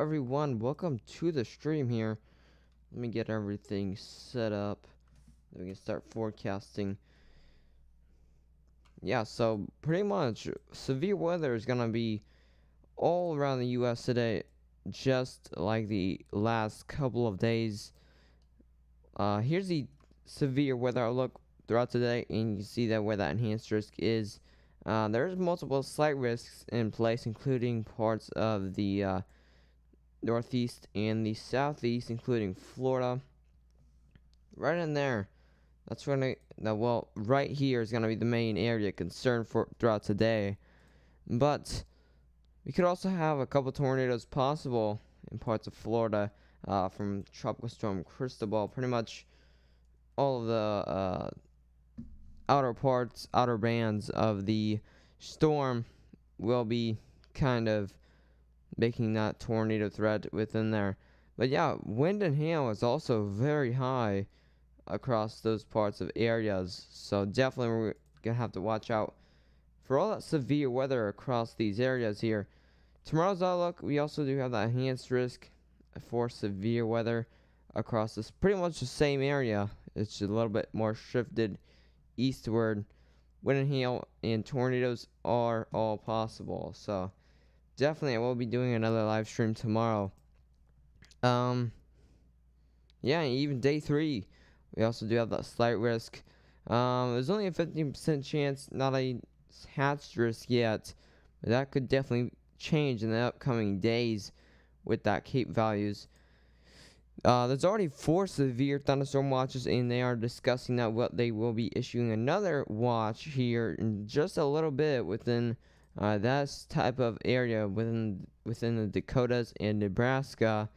everyone, welcome to the stream here. Let me get everything set up. Then we can start forecasting. Yeah, so pretty much severe weather is gonna be all around the US today, just like the last couple of days. Here's the severe weather outlook throughout today, and you can see that where that enhanced risk is. There's multiple slight risks in place, including parts of the northeast and the southeast, including Florida. Right in there. That's gonna right here is gonna be the main area concern for throughout today. But we could also have a couple tornadoes possible in parts of Florida from Tropical Storm Cristobal. Pretty much all of the outer bands of the storm will be kind of making that tornado threat within there. But yeah, wind and hail is also very high across those parts of areas, so definitely we're gonna have to watch out for all that severe weather across these areas here. Tomorrow's outlook, we also do have that enhanced risk for severe weather across this pretty much the same area. It's just a little bit more shifted eastward. Wind and hail and tornadoes are all possible, so definitely I will be doing another live stream tomorrow. Yeah, even day 3 we also do have that slight risk. There's only a 15% chance, not a hatched risk yet, but that could definitely change in the upcoming days with that Cape values. There's already 4 severe thunderstorm watches, and they are discussing that what they will be issuing another watch here in just a little bit within that type of area within the Dakotas and Nebraska.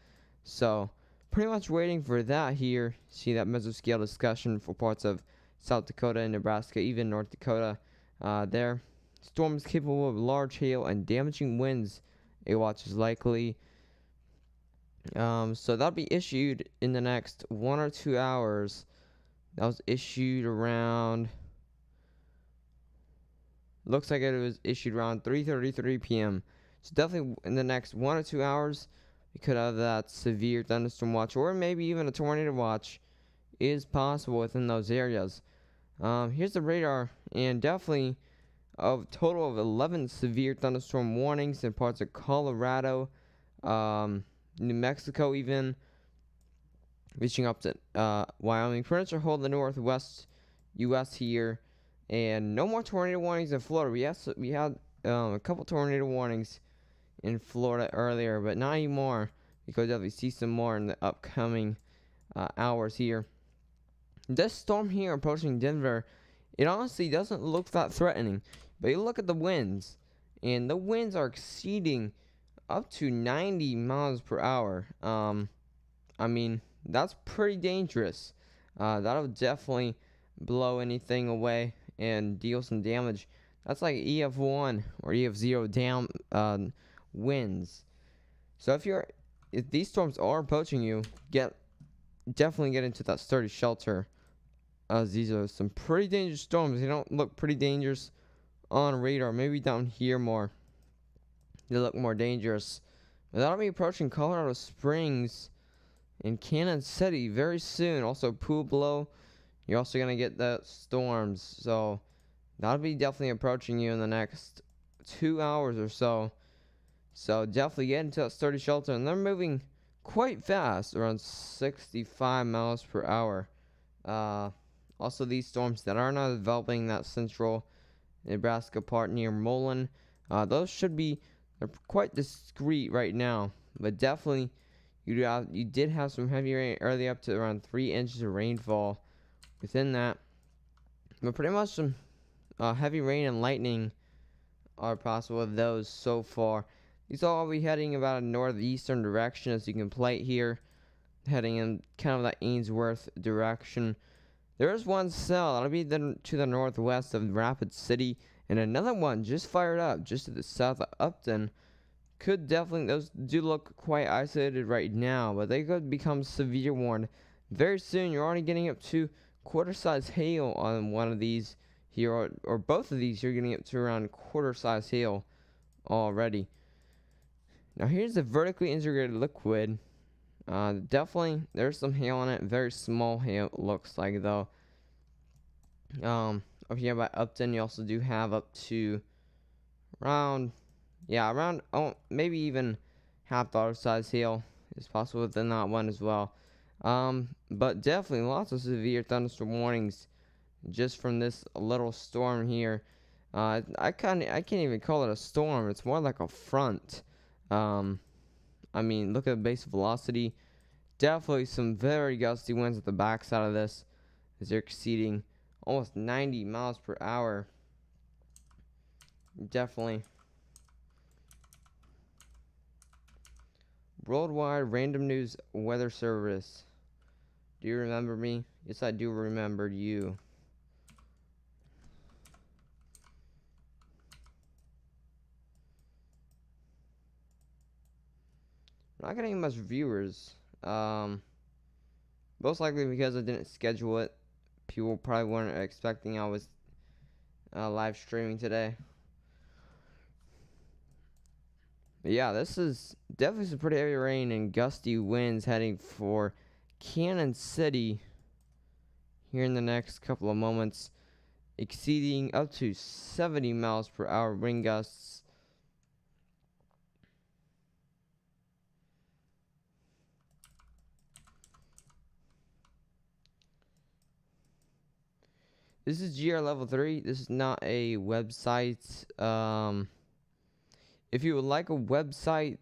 So pretty much waiting for that here. See that mesoscale discussion for parts of South Dakota and Nebraska, even North Dakota. There, storms capable of large hail and damaging winds. A watch is likely. So that'll be issued in the next 1 or 2 hours. That was issued around. Looks like it was issued around 3:33 p.m. So definitely in the next 1 or 2 hours, we could have that severe thunderstorm watch, or maybe even a tornado watch, is possible within those areas. Here's the radar, and definitely a total of 11 severe thunderstorm warnings in parts of Colorado, New Mexico, even reaching up to Wyoming. Pretty much hold the northwest U.S. here, and no more tornado warnings in Florida. We had a couple tornado warnings in Florida earlier, but not anymore. We could definitely see some more in the upcoming hours here. This storm here approaching Denver, it honestly doesn't look that threatening, but you look at the winds, and the winds are exceeding up to 90 miles per hour. I mean, that's pretty dangerous. That'll definitely blow anything away and deal some damage. That's like EF1 or EF0 down winds. So if these storms are approaching you, definitely get into that sturdy shelter, as these are some pretty dangerous storms. They don't look pretty dangerous on radar. Maybe down here more, they look more dangerous. But that'll be approaching Colorado Springs and Kansas City very soon. Also Pueblo, you're also gonna get the storms. So that'll be definitely approaching you in the next 2 hours or so. So definitely get into that sturdy shelter, and they're moving quite fast, around 65 miles per hour. Also, these storms that are not developing that central Nebraska part near Mullen, those they're quite discreet right now, but definitely you did have some heavy rain early, up to around 3 inches of rainfall within that. But pretty much some heavy rain and lightning are possible with those so far. These all will be heading about a northeastern direction, as you can plate here, heading in kind of that Ainsworth direction. There is one cell that'll be to the northwest of Rapid City, and another one just fired up just to the south of Upton. Those do look quite isolated right now, but they could become severe warned very soon. You're already getting up to quarter-size hail on one of these here, or both of these. You're getting up to around quarter-size hail already. Now here's a vertically integrated liquid. Definitely there's some hail on it. Very small hail looks like though. Over here by Upton, you also do have up to around maybe even $half size hail is possible within that one as well. But definitely lots of severe thunderstorm warnings just from this little storm here. I can't even call it a storm. It's more like a front. I mean, look at the base velocity. Definitely some very gusty winds at the backside of this, as they're exceeding almost 90 miles per hour. Definitely. Worldwide Random News Weather Service. Do you remember me? Yes, I do remember you. I'm not getting much viewers. Most likely because I didn't schedule it. People probably weren't expecting I was live streaming today. But yeah, this is definitely some pretty heavy rain and gusty winds heading for Cannon City here in the next couple of moments, exceeding up to 70 miles per hour wind gusts. This is GR level 3. This is not a website. If you would like a website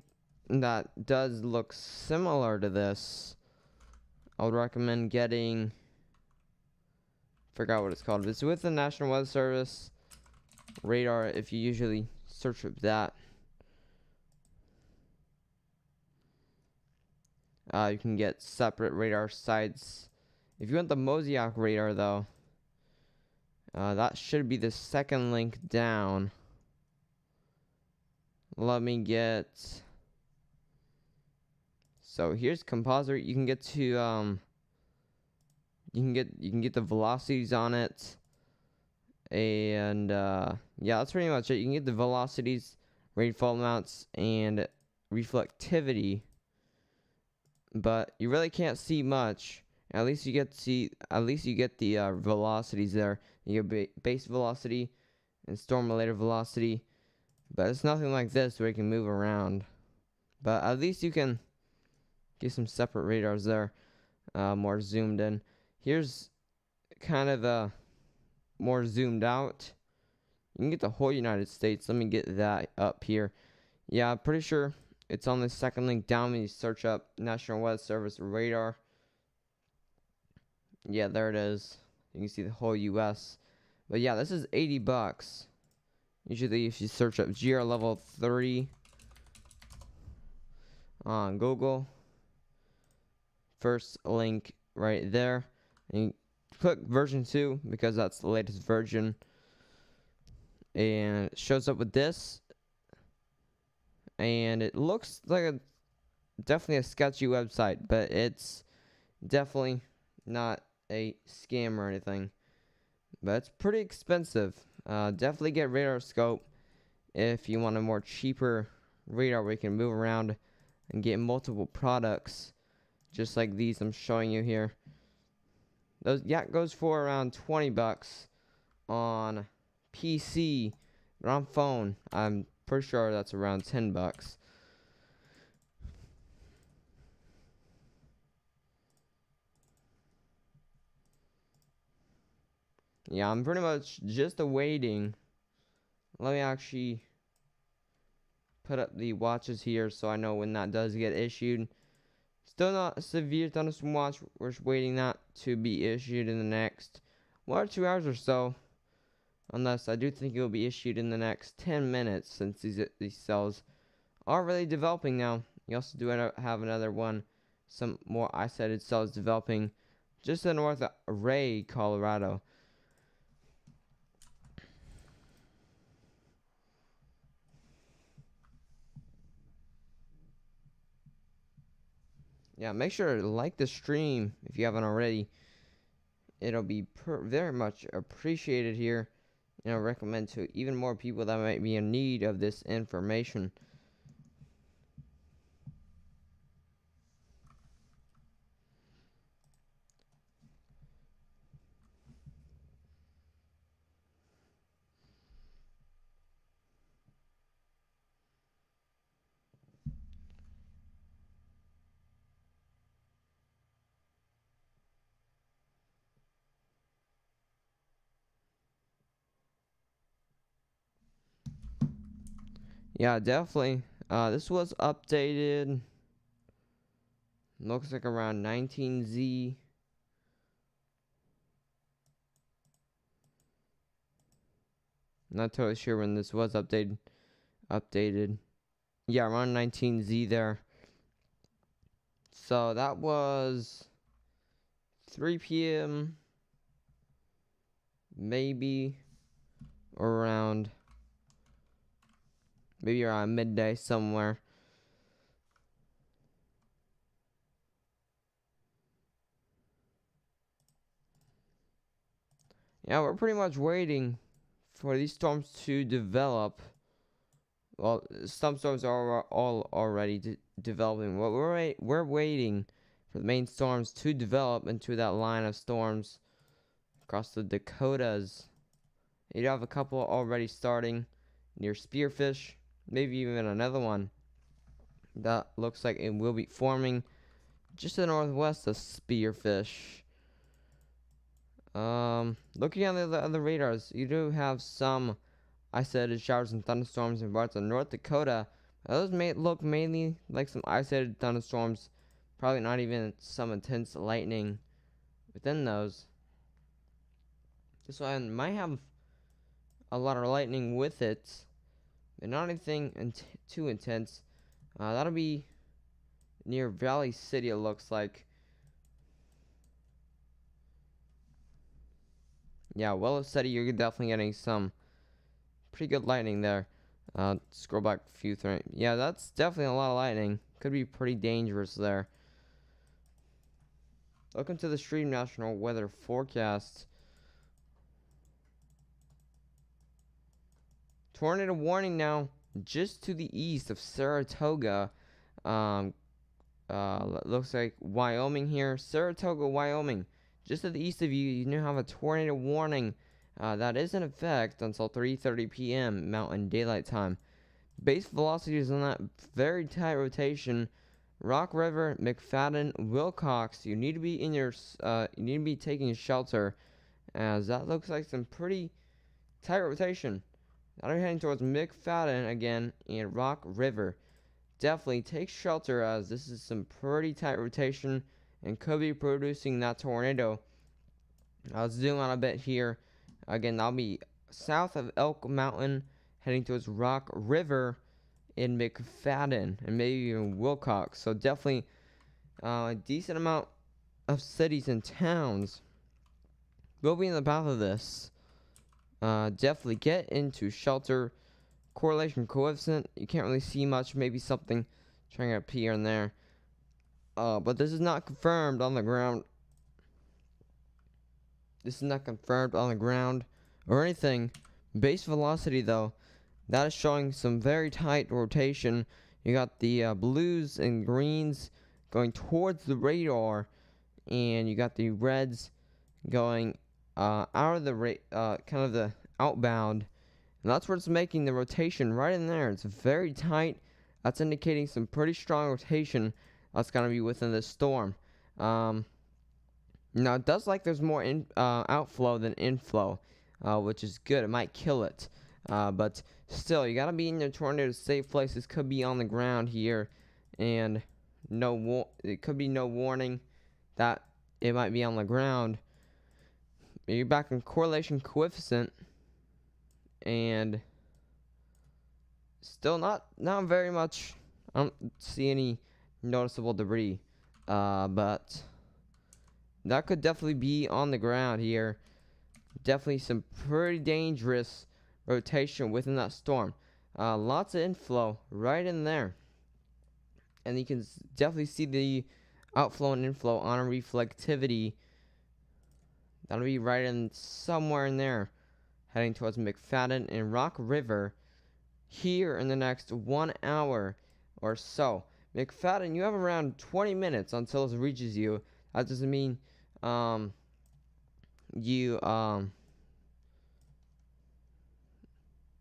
that does look similar to this, I would recommend getting, forgot what it's called. It's with the National Weather Service radar. If you usually search for that, you can get separate radar sites. If you want the Mosaic radar though, that should be the second link down. Let me get, so here's composite. You can get to you can get the velocities on it, and yeah, that's pretty much it. You can get the velocities, rainfall amounts, and reflectivity, but you really can't see much. At least you get the velocities there. You get base velocity and storm related velocity, but it's nothing like this where you can move around. But at least you can get some separate radars there, more zoomed in. Here's kind of a more zoomed out. You can get the whole United States. Let me get that up here. Yeah, I'm pretty sure it's on the second link down when you search up National Weather Service radar. Yeah, there it is. You can see the whole US. But yeah, this is $80. Usually if you search up GR level 3 on Google, first link right there, and you click version 2 because that's the latest version, and it shows up with this, and it looks like definitely a sketchy website, but it's definitely not a scam or anything, but it's pretty expensive. Definitely get radar scope if you want a more cheaper radar where you can move around and get multiple products just like these I'm showing you here. Those, yeah, it goes for around $20 on PC, but on phone I'm pretty sure that's around $10. Yeah, I'm pretty much just awaiting. Let me actually put up the watches here so I know when that does get issued. Still not a severe thunderstorm watch. We're just waiting that to be issued in the next 1 or 2 hours or so. Unless I do think it will be issued in the next 10 minutes since these cells are really developing now. You also do have another one, some more isolated cells developing just to the north of Ray, Colorado. Yeah, make sure to like the stream if you haven't already. It'll be very much appreciated here. You know, recommend to even more people that might be in need of this information. Yeah, definitely. This was updated. Looks like around 19Z. Not totally sure when this was updated. Yeah, around 19Z there. So that was 3 p.m. maybe around midday somewhere. Yeah, we're pretty much waiting for these storms to develop. Well, some storms are all already developing. Well, we're waiting for the main storms to develop into that line of storms across the Dakotas. You have a couple already starting near Spearfish, maybe even another one that looks like it will be forming just to the northwest of Spearfish. Looking at the other radars, you do have some isolated showers and thunderstorms in parts of North Dakota. Those may look mainly like some isolated thunderstorms, probably not even some intense lightning within those. This one might have a lot of lightning with it, but not anything too intense. That'll be near Valley City, it looks like. Yeah, Willow City, you're definitely getting some pretty good lightning there. Scroll back a few things. Yeah, that's definitely a lot of lightning. Could be pretty dangerous there. Welcome to the Stream National Weather Forecast. Tornado warning now just to the east of Saratoga. Looks like Wyoming here. Saratoga, Wyoming. Just to the east of you, you now have a tornado warning. That is in effect until 3:30 p.m. Mountain Daylight Time. Base velocity is on that very tight rotation. Rock River, McFadden, Wilcox. You need to be taking shelter, as that looks like some pretty tight rotation. Now we're heading towards McFadden again and Rock River. Definitely take shelter, as this is some pretty tight rotation and could be producing that tornado. I'll zoom out a bit here. Again, that'll be south of Elk Mountain, heading towards Rock River in McFadden and maybe even Wilcox. So definitely a decent amount of cities and towns will be in the path of this. Definitely get into shelter. Correlation coefficient, you can't really see much, maybe something trying to appear in there. But this is not confirmed on the ground. This is not confirmed on the ground or anything. Base velocity, though, that is showing some very tight rotation. You got the blues and greens going towards the radar, and you got the reds going out of the kind of the outbound. And that's where it's making the rotation right in there. It's very tight. That's indicating some pretty strong rotation that's going to be within this storm. Now, it does like there's more outflow than inflow, which is good. It might kill it. But still, you got to be in your tornado safe place. This could be on the ground here. And it could be no warning that it might be on the ground. You're back in correlation coefficient. And still not very much. I don't see any noticeable debris, but that could definitely be on the ground here. Definitely some pretty dangerous rotation within that storm. Lots of inflow right in there, and you can definitely see the outflow and inflow on a reflectivity. That'll be right in somewhere in there, heading towards McFadden and Rock River here in the next 1 hour or so. McFadden, you have around 20 minutes until it reaches you. That doesn't mean you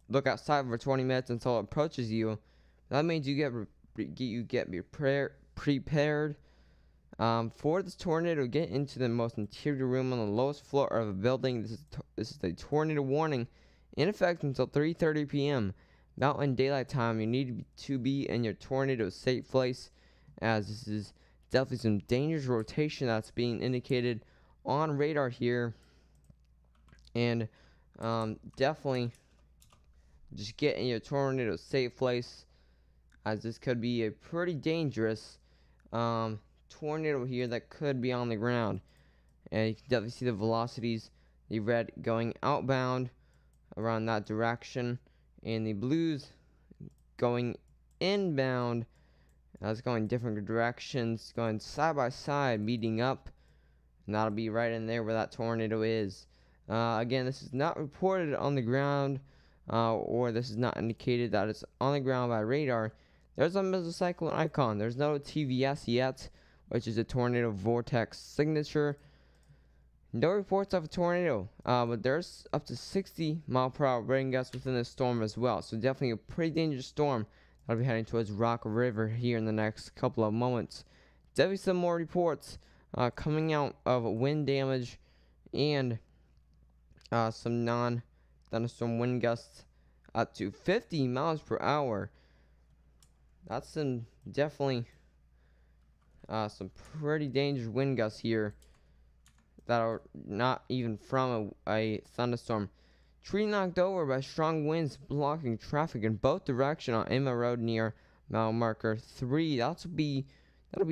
look outside for 20 minutes until it approaches you. That means you get prepared for this tornado. Get into the most interior room on the lowest floor of a building. This is the tornado warning in effect until 3:30 p.m. Mountain Daylight Time, you need to be in your tornado safe place, as this is definitely some dangerous rotation that's being indicated on radar here. And definitely just get in your tornado safe place, as this could be a pretty dangerous tornado here that could be on the ground. And you can definitely see the velocities, the red going outbound around that direction, and the blues going inbound. It's going different directions, going side by side, meeting up, and that'll be right in there where that tornado is. Again, this is not reported on the ground, or this is not indicated that it's on the ground by radar. There's a mesocyclone icon. There's no TVS yet, which is a tornado vortex signature. No reports of a tornado, but there's up to 60-mile-per-hour rain gusts within this storm as well. So definitely a pretty dangerous storm that'll be heading towards Rock River here in the next couple of moments. Definitely some more reports coming out of wind damage and some non-thunderstorm wind gusts up to 50 miles per hour. That's some definitely some pretty dangerous wind gusts here that are not even from a thunderstorm. Tree knocked over by strong winds blocking traffic in both directions on Emma Road near mile marker 3. That'll be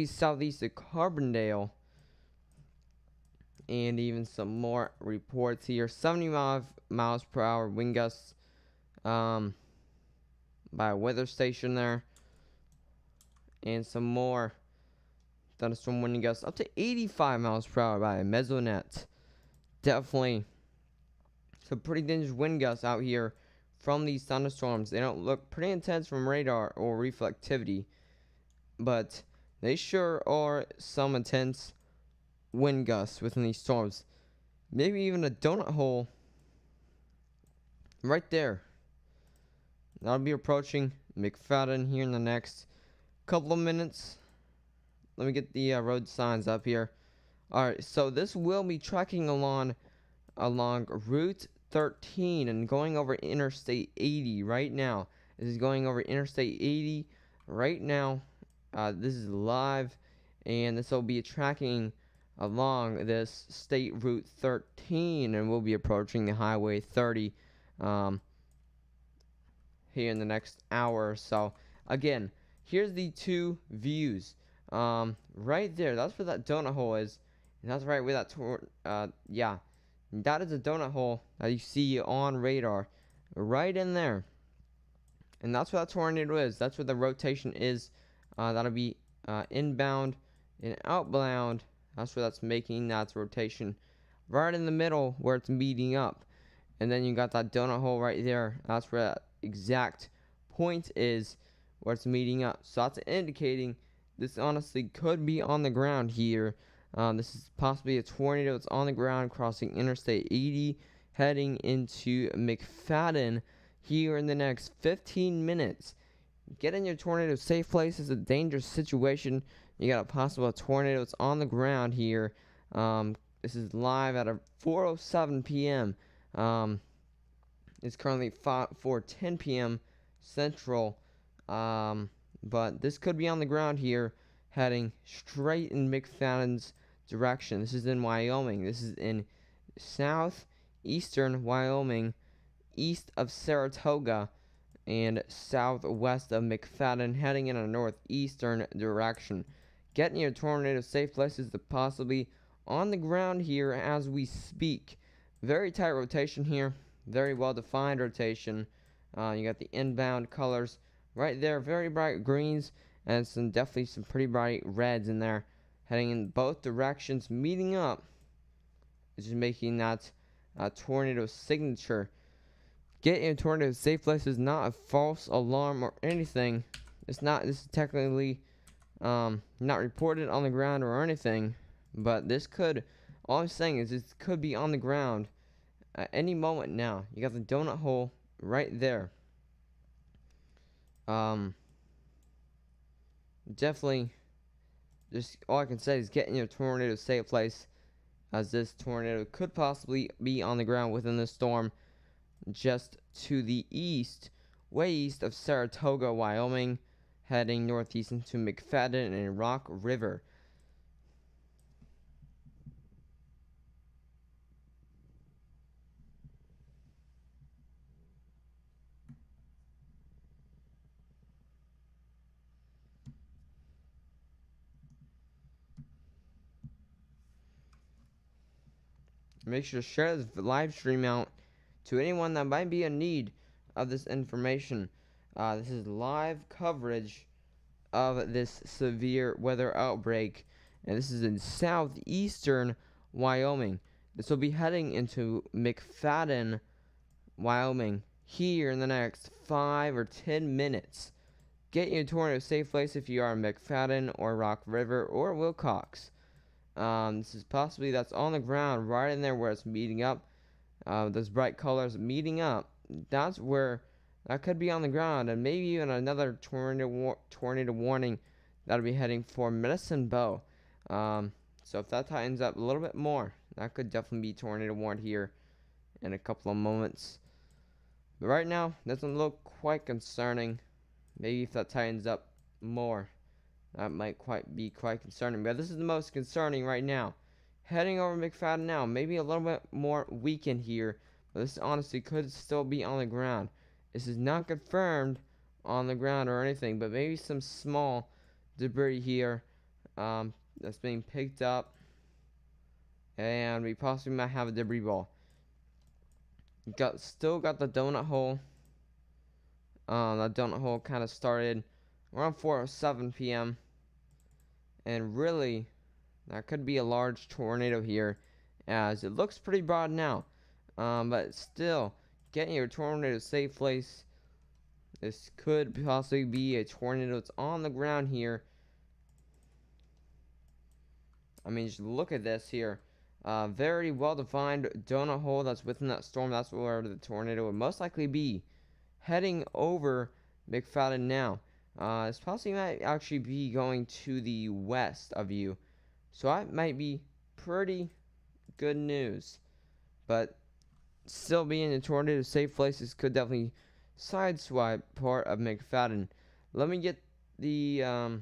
southeast of Carbondale. And even some more reports here. 75 miles per hour wind gusts by a weather station there. And some more thunderstorm wind gusts up to 85 miles per hour by a mesonet. Definitely some pretty dangerous wind gusts out here from these thunderstorms. They don't look pretty intense from radar or reflectivity, but they sure are some intense wind gusts within these storms. Maybe even a donut hole right there. That'll be approaching McFadden here in the next couple of minutes. Let me get the road signs up here. Alright, so this will be tracking along Route 13 and going over Interstate 80 right now. This is going over Interstate 80 right now. This is live, and this will be tracking along this State Route 13, and we'll be approaching the Highway 30 here in the next hour or so. Again, here's the two views. Right there, that's where that donut hole is, and that's right where that that is a donut hole that you see on radar, right in there, and that's where that tornado is. That's where the rotation is. That'll be inbound and outbound. That's where that's making that rotation, right in the middle where it's meeting up, and then you got that donut hole right there. That's where that exact point is where it's meeting up. So that's indicating this honestly could be on the ground here. This is possibly a tornado that's on the ground crossing Interstate 80 heading into McFadden here in the next 15 minutes. Get in your tornado safe place. It's a dangerous situation. You got a possible tornado that's on the ground here. This is live at 4:07 p.m. It's currently 4:10 p.m. Central. But this could be on the ground here, heading straight in McFadden's direction. This is in Wyoming. This is in southeastern Wyoming, east of Saratoga, and southwest of McFadden, heading in a northeastern direction. Getting your tornado safe places to possibly on the ground here as we speak. Very tight rotation here. Very well defined rotation. You got the inbound colors right there, very bright greens, and definitely some pretty bright reds in there, heading in both directions, meeting up. It's just making that tornado signature. Get in tornado safe place is not a false alarm or anything. It's not. This is technically not reported on the ground or anything, but this could. All I'm saying is this could be on the ground at any moment now. You got the donut hole right there. Definitely, just all I can say is get in your tornado safe place, as this tornado could possibly be on the ground within the storm just to the east way east of Saratoga, Wyoming, heading northeast into McFadden and Rock River. Make sure to share this live stream out to anyone that might be in need of this information. This is live coverage of this severe weather outbreak, and this is in southeastern Wyoming. This will be heading into McFadden, Wyoming, here in the next 5 or 10 minutes. Get your tornado safe place if you are in McFadden or Rock River or Wilcox. This is possibly that's on the ground right in there where it's meeting up. Those bright colors meeting up. That's where that could be on the ground, and maybe even another tornado warning that'll be heading for Medicine Bow. So if that tightens up a little bit more, that could definitely be tornado warned here in a couple of moments. But right now, doesn't look quite concerning. Maybe if that tightens up more, that might be quite concerning. But this is the most concerning right now. Heading over McFadden now, maybe a little bit more weakened here, but this honestly could still be on the ground. This is not confirmed on the ground or anything, but maybe some small debris here that's being picked up, and we possibly might have a debris ball. Still got the donut hole. That donut hole kind of started around 4:07 p.m. and really that could be a large tornado here, as it looks pretty broad now. But still, getting your tornado safe place. This could possibly be a tornado that's on the ground here. I mean, just look at this here. Very well-defined donut hole that's within that storm. That's where the tornado would most likely be. Heading over McFadden now. This possibly might actually be going to the west of you. So that might be pretty good news. But still being in tornado safe places could definitely sideswipe part of McFadden. Let me get the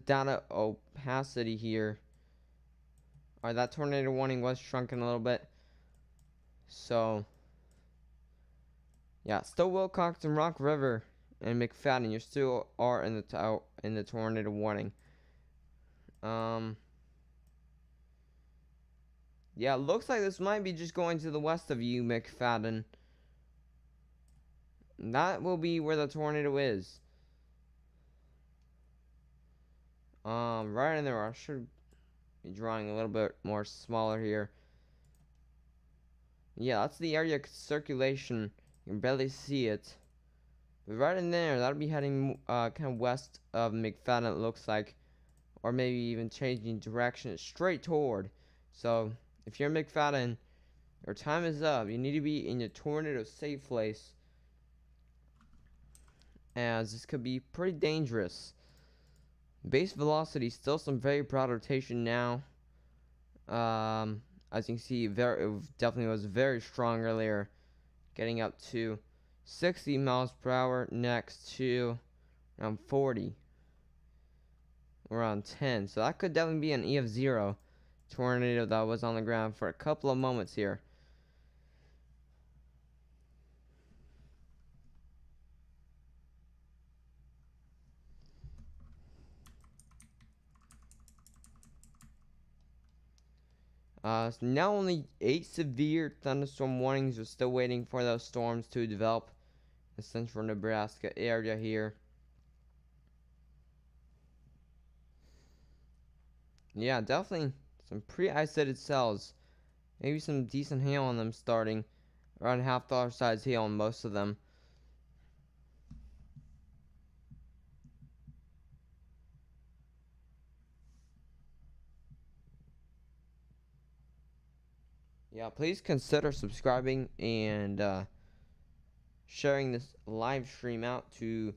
data opacity here. Alright, that tornado warning was shrunken a little bit. So yeah, still Wilcox and Rock River and McFadden. You still are in the tornado warning. Yeah, it looks like this might be just going to the west of you, McFadden. That will be where the tornado is. Right in there. I should be drawing a little bit more smaller here. Yeah, that's the area of circulation. You can barely see it. But right in there, that'll be heading kind of west of McFadden, it looks like. Or maybe even changing direction straight toward. So if you're in McFadden, your time is up. You need to be in your tornado safe place, as this could be pretty dangerous. Base velocity, still some very broad rotation now. As you can see, it definitely was very strong earlier, getting up to 60 miles per hour, next to around 40, around 10. So that could definitely be an EF0 tornado that was on the ground for a couple of moments here. So now only 8 severe thunderstorm warnings. We're still waiting for those storms to develop in the central Nebraska area here. Yeah, definitely some pre-isolated cells. Maybe some decent hail on them starting. Around $half size hail on most of them. Yeah, please consider subscribing and sharing this live stream out to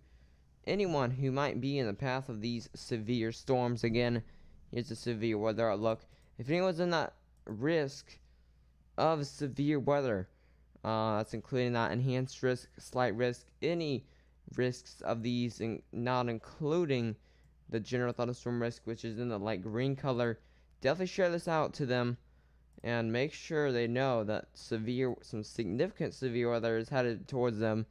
anyone who might be in the path of these severe storms. Again, here's a severe weather outlook. If anyone's in that risk of severe weather, That's including that enhanced risk, slight risk, any risks of these, not including the general thunderstorm risk, which is in the light green color. Definitely share this out to them and make sure they know that some significant severe weather is headed towards them.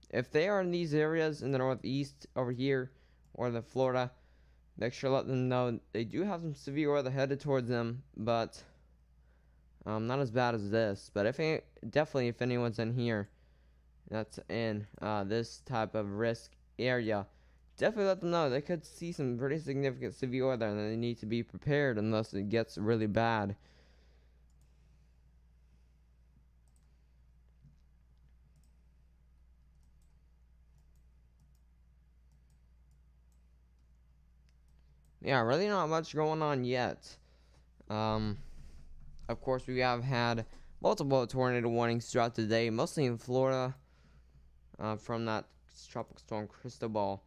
If they are in these areas in the northeast over here or the Florida, make sure to let them know they do have some severe weather headed towards them, but not as bad as this. But definitely if anyone's in here that's in this type of risk area, definitely let them know they could see some pretty significant severe weather and they need to be prepared unless it gets really bad. Yeah, really not much going on yet. Of course, we have had multiple tornado warnings throughout the day, mostly in Florida, from that tropical storm Cristobal.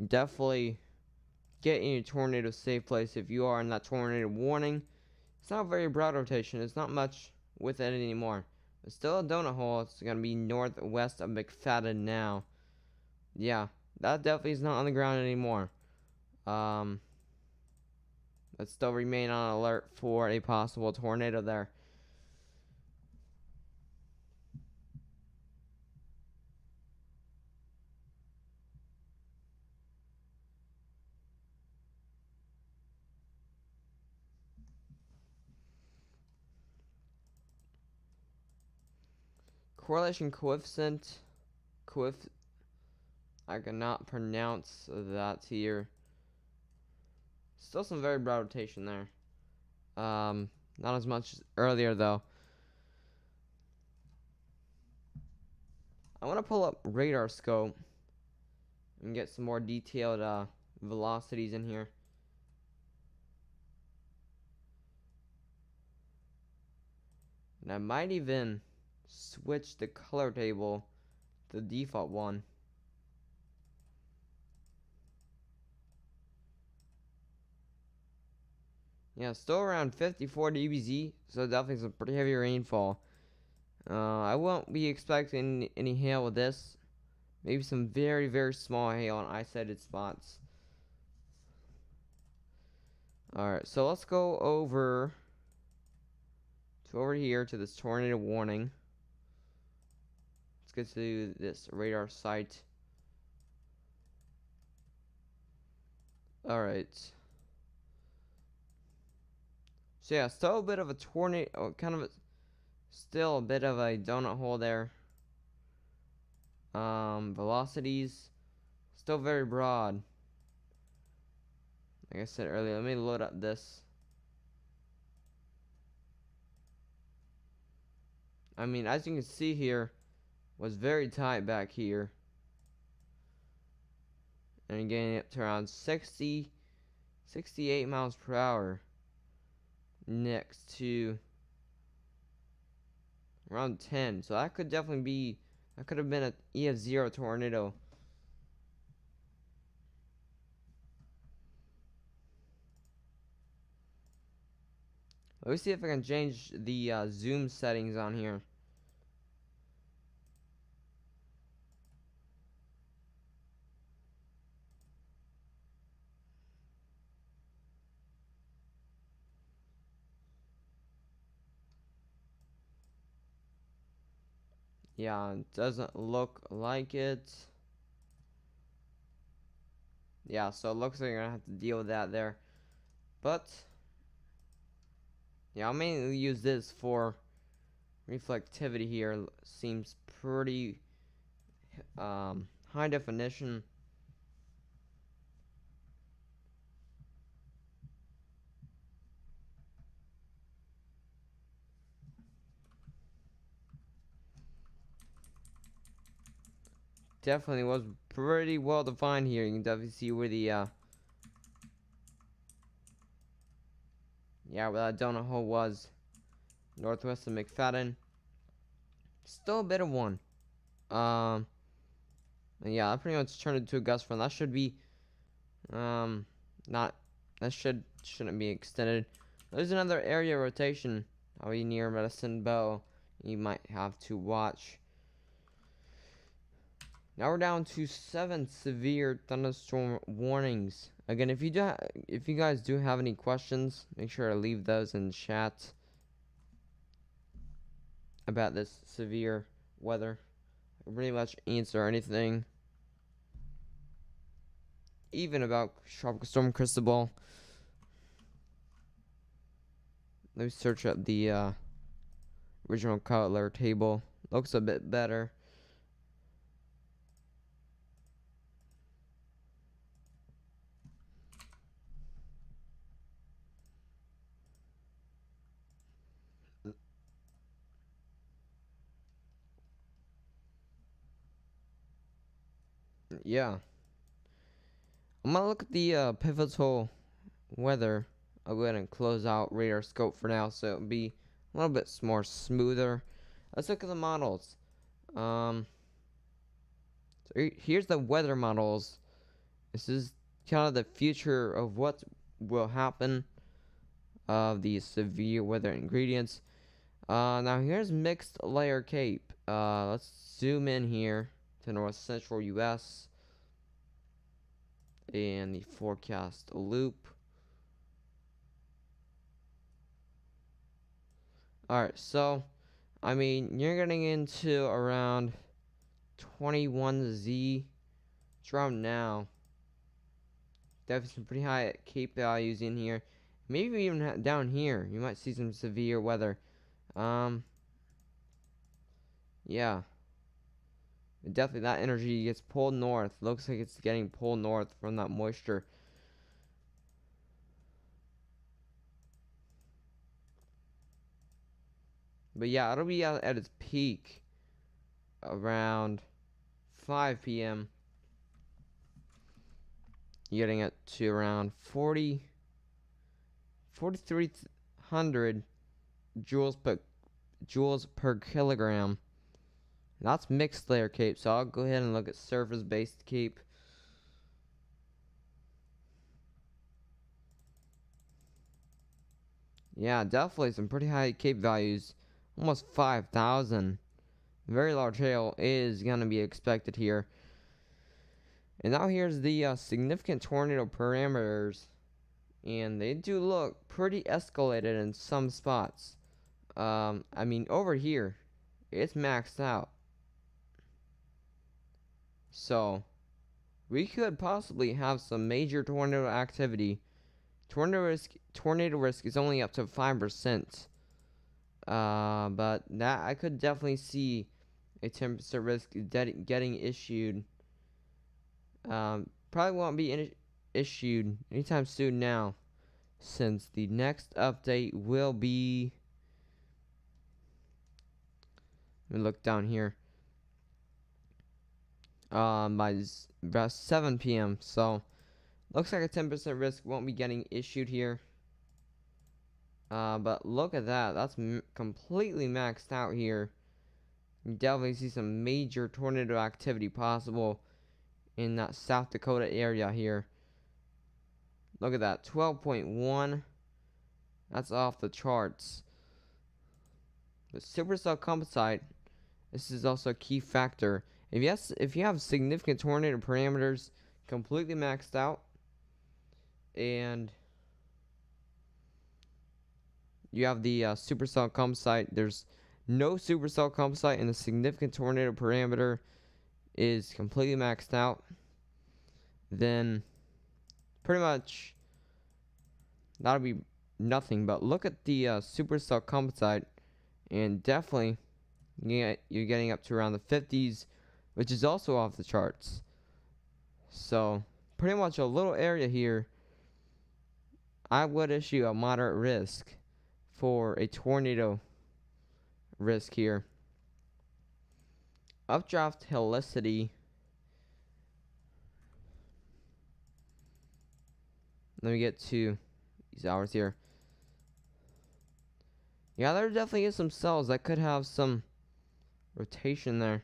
Definitely get in your tornado safe place if you are in that tornado warning. It's not very broad rotation. It's not much with it anymore. It's still a donut hole. It's going to be northwest of McFadden now. Yeah, that definitely is not on the ground anymore. Let's still remain on alert for a possible tornado there. Correlation coefficient. I cannot pronounce that here. Still some very broad rotation there. Not as much as earlier though. I want to pull up radar scope and get some more detailed velocities in here. And I might even switch the color table to the default one. Yeah, still around 54 dBz, so definitely some pretty heavy rainfall. I won't be expecting any hail with this. Maybe some very, very small hail on isolated spots. Alright, so let's go over here to this tornado warning. Let's get to this radar site. Alright. So yeah, still a bit of a tornado, still a bit of a donut hole there. Velocities, still very broad. Like I said earlier, let me load up this. I mean, as you can see here, was very tight back here. And getting up to around 68 miles per hour. Next to around 10. So that could definitely that could have been an EF0 tornado. Let me see if I can change the zoom settings on here. Yeah, it doesn't look like it. Yeah, so it looks like you're gonna have to deal with that there. But yeah, I'll mainly use this for reflectivity here. Seems pretty high definition. definitely was pretty well defined here. You can definitely see where the where that donut hole was, northwest of McFadden. Still a bit of one. Yeah, I pretty much turned into a gust front. That should be not, that shouldn't be extended. There's another area rotation. Are we near Medicine Bow? You might have to watch. Now we're down to 7 severe thunderstorm warnings. Again, if you guys do have any questions, make sure to leave those in chat about this severe weather. I'll pretty much answer anything, even about Tropical Storm Cristobal. Let me search up the original color table. Looks a bit better. Yeah. I'm gonna look at the pivotal weather. I'll go ahead and close out radar scope for now, so it'll be a little bit more smoother. Let's look at the models. So here's the weather models. This is kind of the future of what will happen of these severe weather ingredients. Now here's mixed layer cape. Let's zoom in here to north central US and the forecast loop. Alright, so I mean, you're getting into around 21Z. It's around now. Definitely some pretty high cape values in here. Maybe even down here, you might see some severe weather. Yeah. Definitely that energy gets pulled north. Looks like it's getting pulled north from that moisture. But yeah, it'll be at its peak around 5 p.m. You're getting it to around 4,300 joules per kilogram. That's mixed layer cape, so I'll go ahead and look at surface-based cape. Yeah, definitely some pretty high cape values. Almost 5,000. Very large hail is going to be expected here. And now here's the significant tornado parameters. And they do look pretty escalated in some spots. I mean, over here, it's maxed out. So, we could possibly have some major tornado activity. Tornado risk is only up to 5%. But that I could definitely see a 10% risk getting issued. Probably won't be issued anytime soon now, since the next update will be. Let me look down here. By about 7 p.m. So, looks like a 10% risk won't be getting issued here. But look at that. That's completely maxed out here. You definitely see some major tornado activity possible in that South Dakota area here. Look at that. 12.1. That's off the charts. The supercell composite. This is also a key factor. If you have significant tornado parameters completely maxed out, and you have the supercell composite, there's no supercell composite, and the significant tornado parameter is completely maxed out, then pretty much that'll be nothing. But look at the supercell composite, and definitely you're getting up to around the 50s, which is also off the charts. So pretty much a little area here, I would issue a moderate risk for a tornado risk here. Updraft helicity Let me get to these hours here. Yeah, there definitely is some cells that could have some rotation there.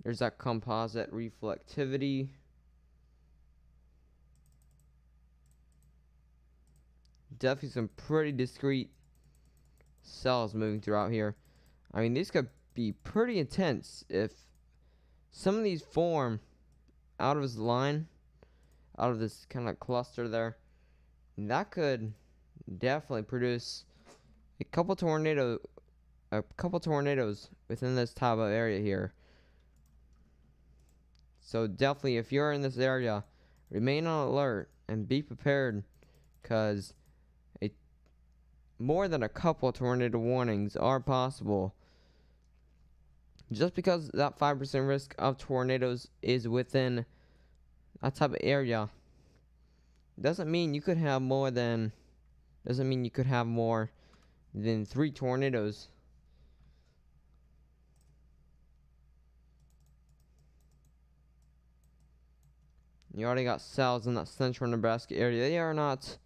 There's that composite reflectivity. Definitely some pretty discrete cells moving throughout here. I mean, these could be pretty intense if some of these form out of this line, out of this kind of cluster there. That could definitely produce a couple tornadoes within this type of area here. So definitely, if you're in this area, remain on alert and be prepared, because more than a couple tornado warnings are possible. Just because that 5% risk of tornadoes is within that type of area doesn't mean you could have more than 3 tornadoes. You already got cells in that central Nebraska area. They are not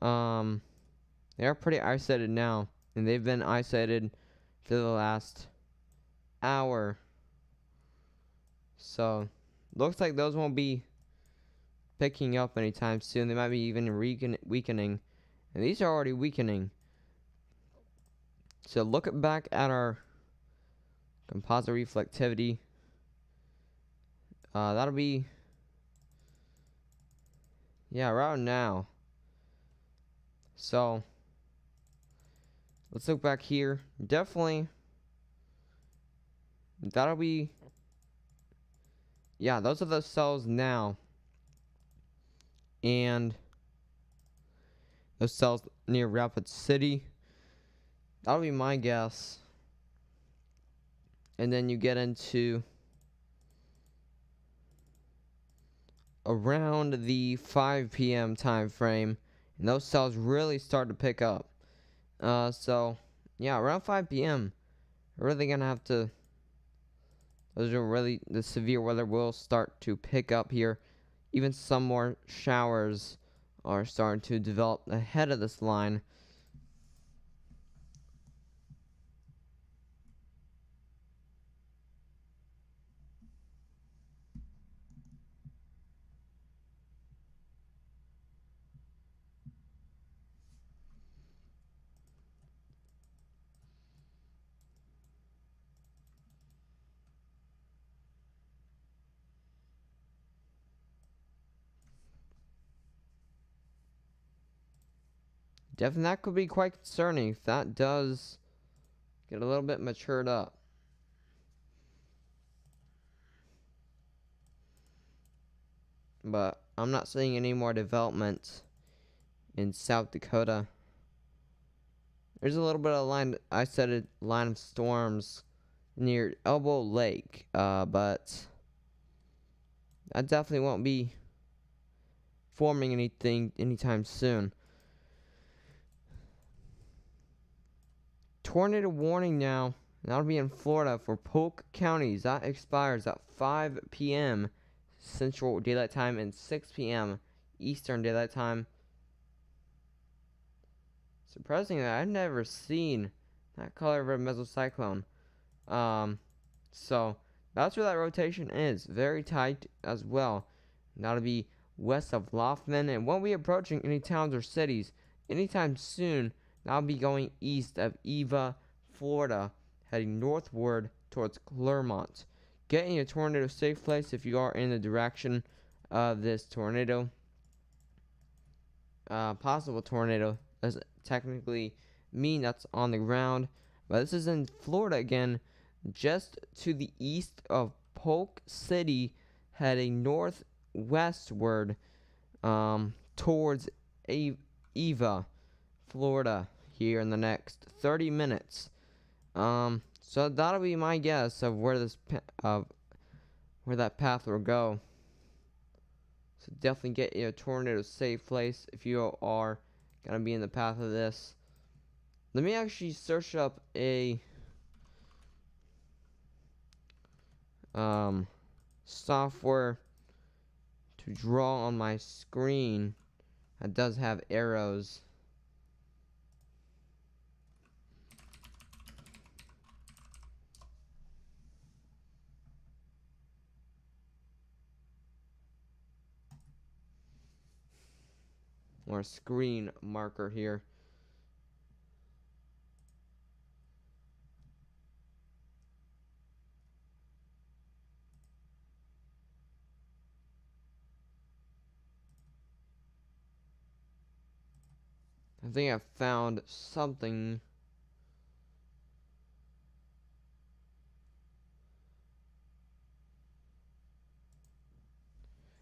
they are pretty isolated now, and they've been isolated for the last hour. So looks like those won't be picking up anytime soon. They might be even weakening, and these are already weakening. So look back at our composite reflectivity. That'll be, yeah, around now. So let's look back here. Definitely that'll be, yeah, those are the cells now, and those cells near Rapid City, that'll be my guess. And then you get into around the 5 p.m. time frame, and those cells really start to pick up. So yeah, around 5 p.m. we're really gonna have to, those are really, the severe weather will start to pick up here. Even some more showers are starting to develop ahead of this line. Definitely that could be quite concerning if that does get a little bit matured up. But I'm not seeing any more development in South Dakota. There's a little bit of line of storms near Elbow Lake, but that definitely won't be forming anything anytime soon. Tornado warning now. That'll be in Florida for Polk counties. That expires at 5 p.m. Central Daylight Time and 6 p.m. Eastern Daylight Time. Surprisingly, I've never seen that color of a mesocyclone. So that's where that rotation is. Very tight as well. And that'll be west of Loughman, and won't be approaching any towns or cities anytime soon. That'll be going east of Eva, Florida, heading northward towards Clermont. Get in a tornado safe place if you are in the direction of this tornado. Possible tornado doesn't technically mean that's on the ground, but this is in Florida again, just to the east of Polk City, heading northwestward towards Eva, Florida, here in the next 30 minutes. So that'll be my guess of where this where that path will go. So definitely get in a tornado safe place if you are gonna be in the path of this. Let me actually search up a software to draw on my screen that does have arrows. Or a screen marker here. I think I found something.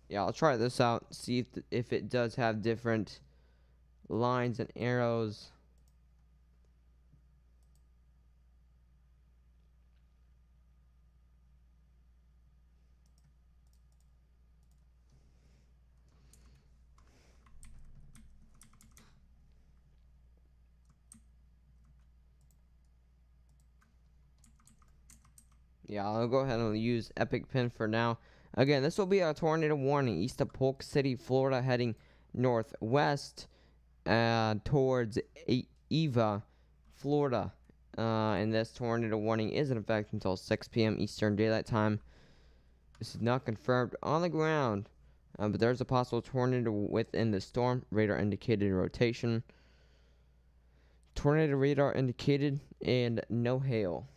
Yeah, I'll try this out, see if it does have different lines and arrows. Yeah, I'll go ahead and use Epic Pin for now. Again, this will be a tornado warning east of Polk City, Florida, heading northwest towards Eva, Florida. And this tornado warning is in effect until 6 p.m. Eastern Daylight Time. This is not confirmed on the ground, but there's a possible tornado within the storm. Radar indicated rotation. Tornado radar indicated, and no hail.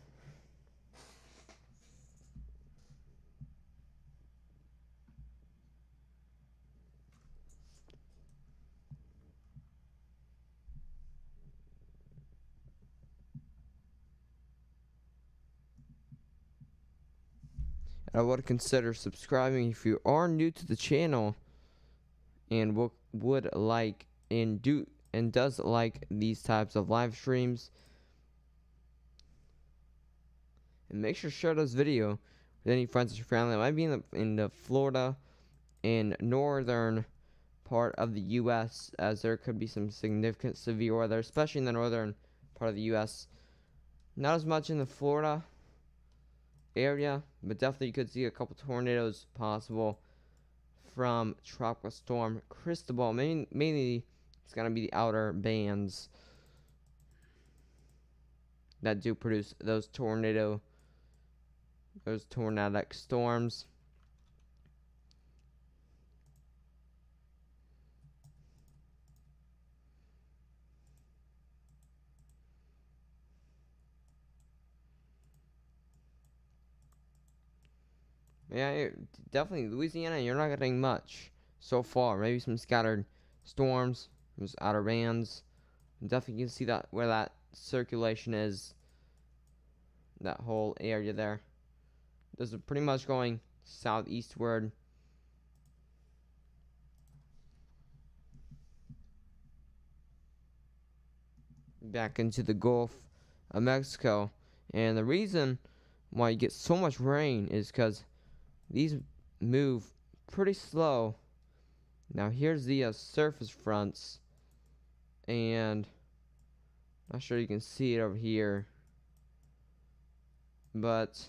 I would consider subscribing if you are new to the channel and would like and does like these types of live streams. And make sure to share this video with any friends or family that might be in the Florida and northern part of the U.S., as there could be some significant severe weather, especially in the northern part of the U.S. Not as much in the Florida area, but definitely you could see a couple tornadoes possible from Tropical Storm Cristobal. Mainly it's going to be the outer bands that do produce those tornadic storms. Yeah, definitely Louisiana, you're not getting much so far. Maybe some scattered storms, those outer bands. Definitely you can see that where that circulation is, that whole area there. This is pretty much going southeastward. Back into the Gulf of Mexico. And the reason why you get so much rain is because these move pretty slow. Now here's the surface fronts, and not sure you can see it over here, but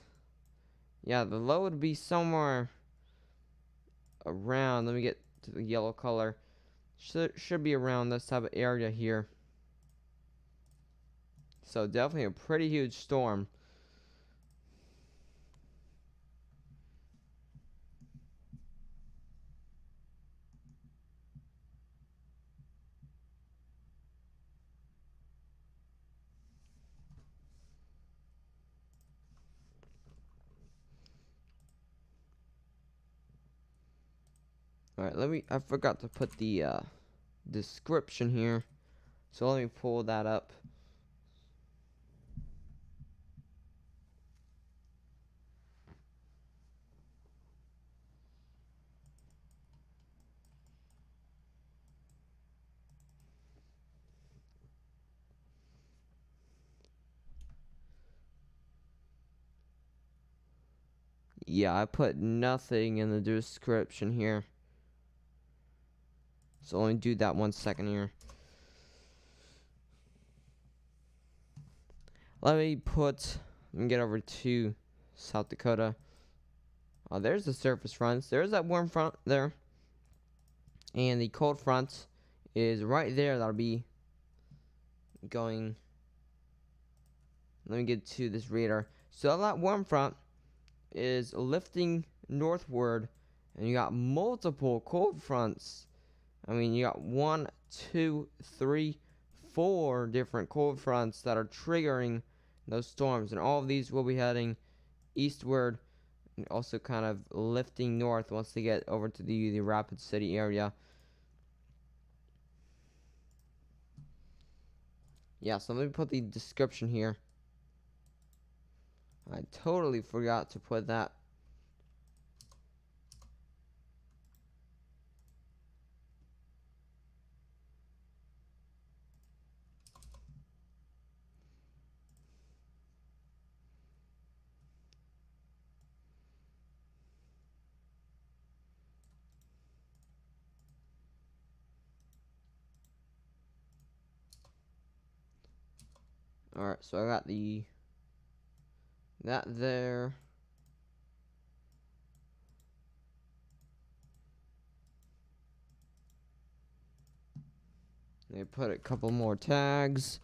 yeah, the low would be somewhere around, let me get to the yellow color, should be around this type of area here. So definitely a pretty huge storm. Alright, I forgot to put the description here, so let me pull that up. Yeah, I put nothing in the description here. So let me do that 1 second here. Let me get over to South Dakota. Oh, there's the surface fronts. There's that warm front there. And the cold front is right there. That'll be going. Let me get to this radar. So that warm front is lifting northward, and you got multiple cold fronts. I mean, you got 1, 2, 3, 4 different cold fronts that are triggering those storms, and all of these will be heading eastward and also kind of lifting north once they get over to the Rapid City area. Yeah, so let me put the description here. I totally forgot to put that. Alright, so I got that there. They put a couple more tags.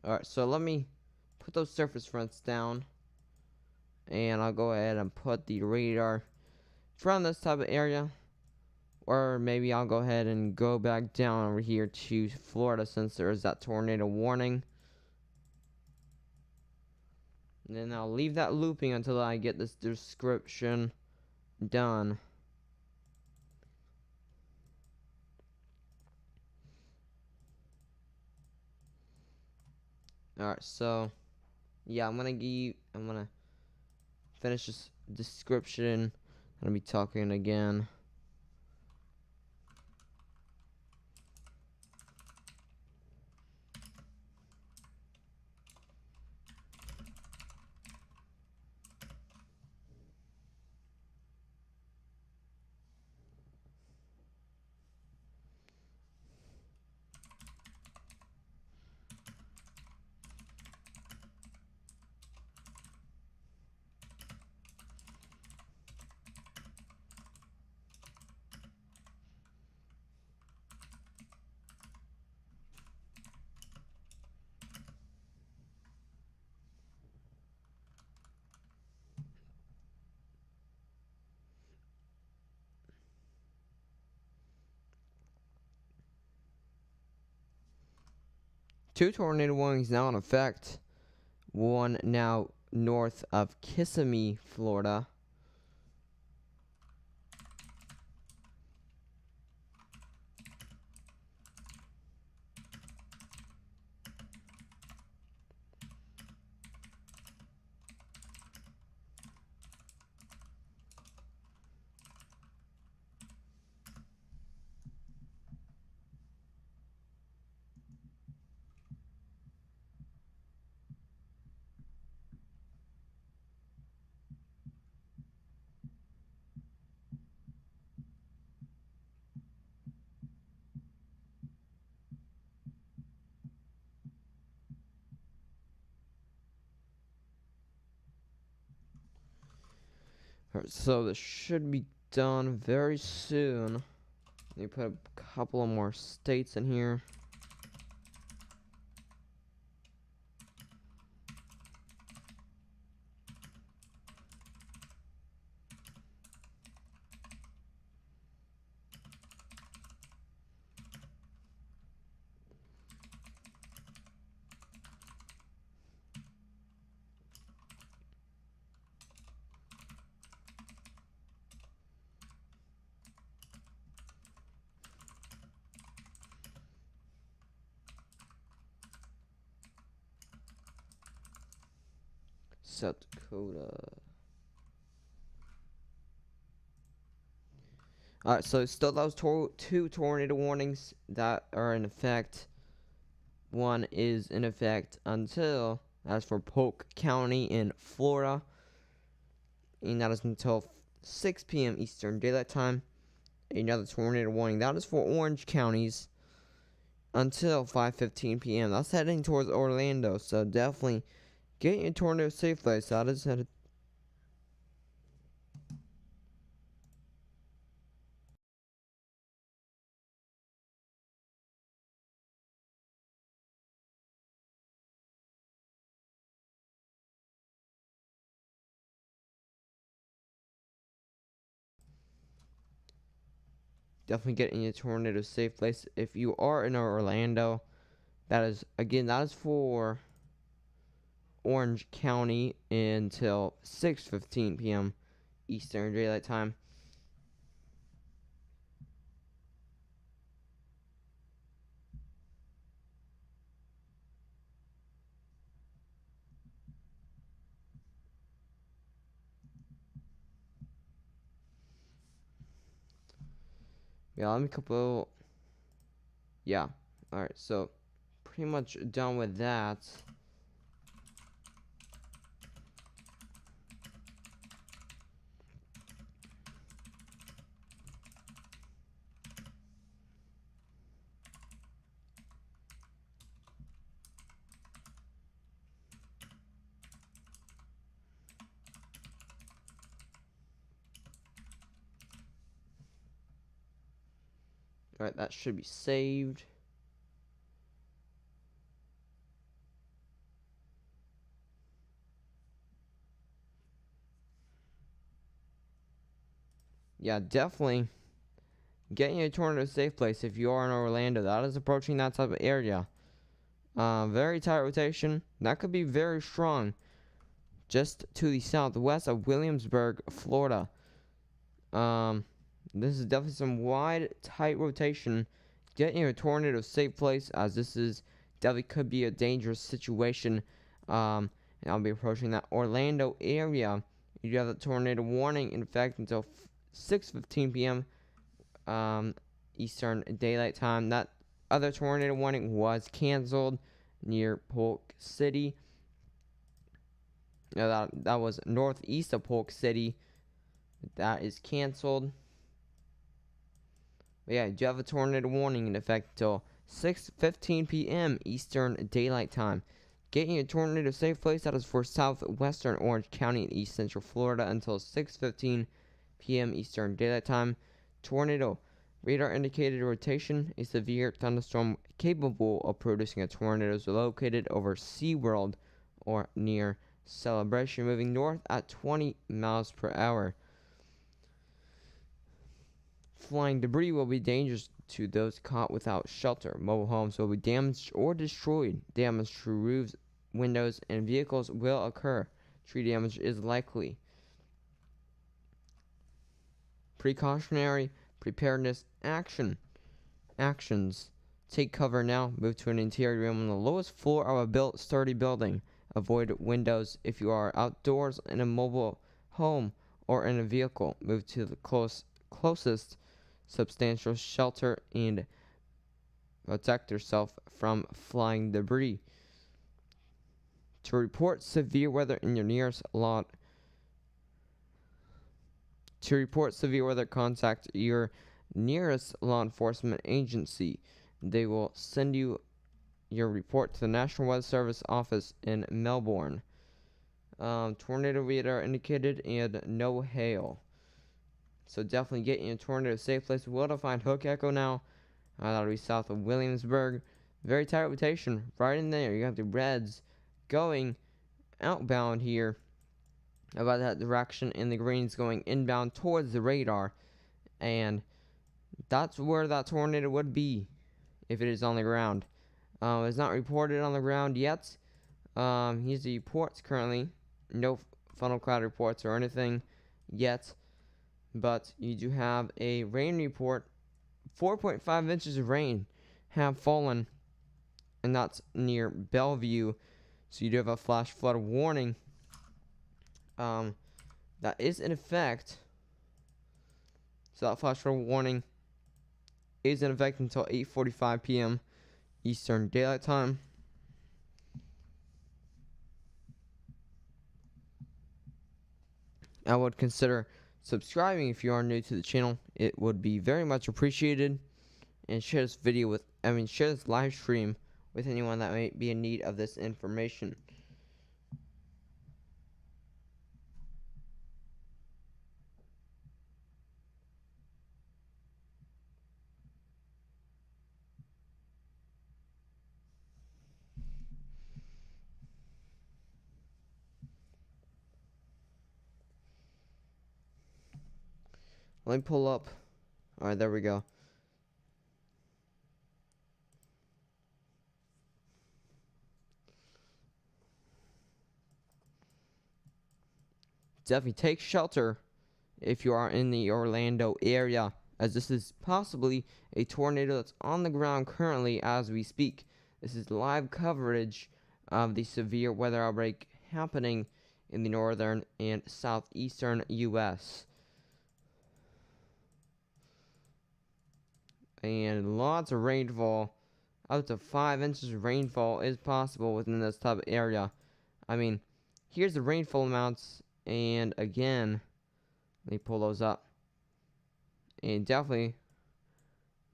Alright, so let me put those surface fronts down, and I'll go ahead and put the radar from this type of area, or maybe I'll go ahead and go back down over here to Florida since there is that tornado warning. And then I'll leave that looping until I get this description done. Alright, so yeah, I'm gonna finish this description. I'm gonna be talking again. Two tornado warnings now in effect. One now north of Kissimmee, Florida. Alright, so this should be done very soon. Let me put a couple of more states in here. South Dakota. Alright, so still those two tornado warnings that are in effect. One is in effect until, as for Polk County in Florida, and that is until 6 p.m. Eastern Daylight Time. Another tornado warning, that is for Orange counties until 5:15 p.m. That's heading towards Orlando, so definitely get your tornado safe place. That is headed. Definitely get in your tornado safe place. If you are in Orlando, that is, again, that is for Orange County until 6:15 p.m. Eastern Daylight Time. Yeah, let me couple. Yeah. Alright, so pretty much done with that. Alright, that should be saved. Yeah, definitely get in a tornado safe place if you are in Orlando. That is approaching that type of area. Very tight rotation. That could be very strong. Just to the southwest of Williamsburg, Florida. This is definitely some wide, tight rotation. Get in a tornado safe place, as this is definitely could be a dangerous situation. And I'll be approaching that Orlando area. You have the tornado warning in effect until 6:15 p.m. Eastern Daylight Time. That other tornado warning was canceled near Polk City. No, that was northeast of Polk City. That is canceled. But yeah, you have a tornado warning in effect until 6:15 p.m. Eastern Daylight Time. Get in a tornado safe place. That is for southwestern Orange County and east central Florida until 6:15 p.m. Eastern Daylight Time. Tornado radar indicated rotation. A severe thunderstorm capable of producing a tornado is located over SeaWorld or near Celebration, moving north at 20 miles per hour. Flying debris will be dangerous to those caught without shelter. Mobile homes will be damaged or destroyed. Damage to roofs, windows, and vehicles will occur. Tree damage is likely. Precautionary preparedness actions. Take cover now. Move to an interior room on the lowest floor of a sturdy building. Avoid windows if you are outdoors in a mobile home or in a vehicle. Move to the closest substantial shelter and protect yourself from flying debris. To report severe weather in your nearest contact your nearest law enforcement agency. They will send you your report to the National Weather Service office in Melbourne. Tornado radar indicated and no hail. So definitely get in a tornado safe place. We'll find Hook Echo now. That'll be south of Williamsburg. Very tight rotation right in there. You got the Reds going outbound here about that direction, and the Greens going inbound towards the radar. And that's where that tornado would be if it is on the ground. It's not reported on the ground yet. Here's the reports currently. No funnel cloud reports or anything yet. But you do have a rain report. 4.5 inches of rain have fallen, and that's near Bellevue. So you do have a flash flood warning that is in effect. So that flash flood warning is in effect until 8:45 p.m. Eastern Daylight Time. I would consider subscribing if you are new to the channel. It would be very much appreciated. And share this video with, share this live stream with anyone that may be in need of this information. Let me pull up. Alright, there we go. Definitely take shelter if you are in the Orlando area, as this is possibly a tornado that's on the ground currently as we speak. This is live coverage of the severe weather outbreak happening in the northern and southeastern U.S. And lots of rainfall, up to 5 inches of rainfall is possible within this type of area. Here's the rainfall amounts, and again, let me pull those up. And definitely,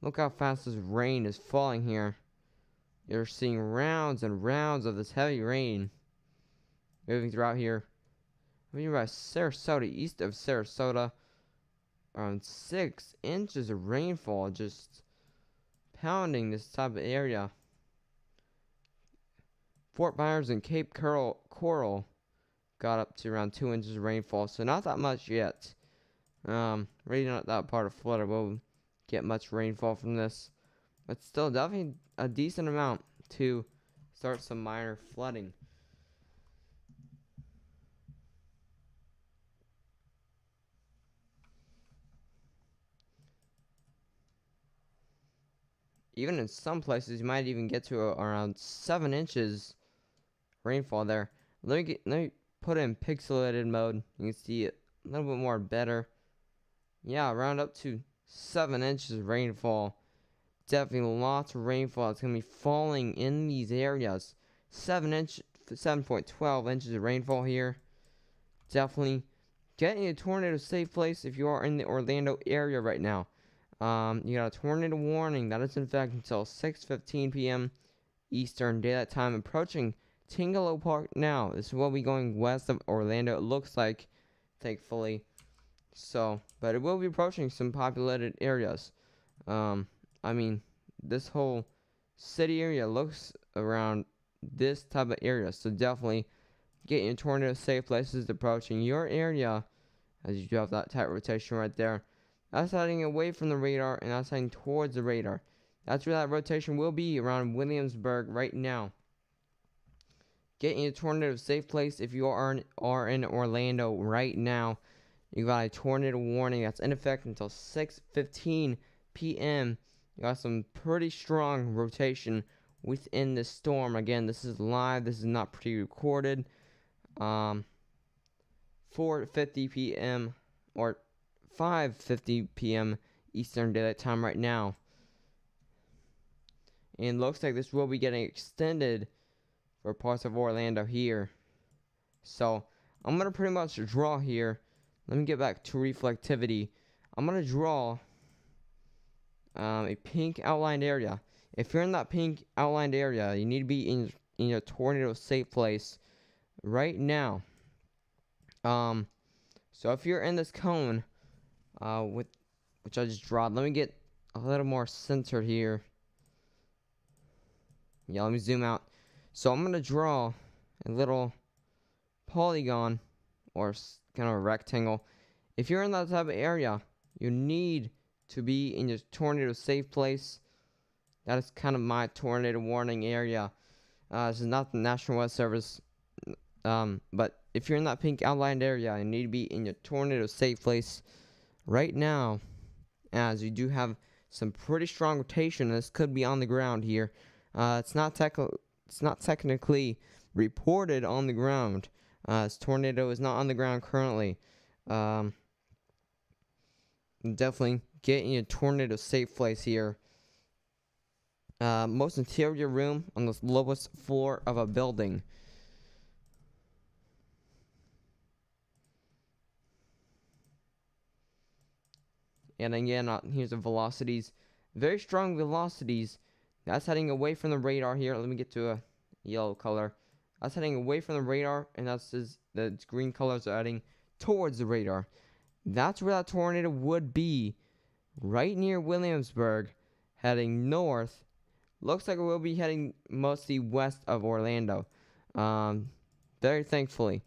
look how fast this rain is falling here. You're seeing rounds and rounds of this heavy rain moving throughout here. By Sarasota, east of Sarasota, around 6 inches of rainfall just pounding this type of area. Fort Myers and Cape Coral got up to around 2 inches of rainfall, so not that much yet. Really not that part of Florida will get much rainfall from this, but still definitely a decent amount to start some minor flooding. Even in some places, you might even get to around 7 inches rainfall there. Let me put it in pixelated mode. You can see it a little bit more better. Yeah, around up to 7 inches of rainfall. Definitely lots of rainfall that's going to be falling in these areas. 7.12 inches of rainfall here. Definitely getting a tornado safe place if you are in the Orlando area right now. You got a tornado warning that is in effect until 6:15 p.m. Eastern Daylight Time, approaching Tingalo Park now. This will be going west of Orlando, it looks like, thankfully. So, but it will be approaching some populated areas. This whole city area looks around this type of area, so definitely get your tornado safe places approaching your area, as you do have that tight rotation right there. That's heading away from the radar, and that's heading towards the radar. That's where that rotation will be, around Williamsburg right now. Get in a tornado safe place if you are in Orlando right now. You got a tornado warning that's in effect until 6:15 p.m. You got some pretty strong rotation within this storm. Again, this is live. This is not pre-recorded. 4:50 p.m. or 5:50 p.m. Eastern Daylight Time right now. And looks like this will be getting extended for parts of Orlando here. So I'm going to pretty much draw here. Let me get back to reflectivity. I'm going to draw a pink outlined area. If you're in that pink outlined area, you need to be in a tornado safe place right now. So if you're in this cone, which I just drawn, let me get a little more centered here. Yeah, let me zoom out. So I'm gonna draw a little polygon or kind of a rectangle. If you're in that type of area, you need to be in your tornado safe place. That is kind of my tornado warning area. This is not the National Weather Service, but if you're in that pink outlined area, you need to be in your tornado safe place right now, as you do have some pretty strong rotation. This could be on the ground here. It's not technically reported on the ground. This tornado is not on the ground currently. Definitely get in a tornado safe place here. Most interior room on the lowest floor of a building. And again, here's the velocities. Very strong velocities. That's heading away from the radar here. Let me get to a yellow color. That's heading away from the radar, and the green colors are heading towards the radar. That's where that tornado would be, right near Williamsburg, heading north. Looks like it will be heading mostly west of Orlando. Very thankfully.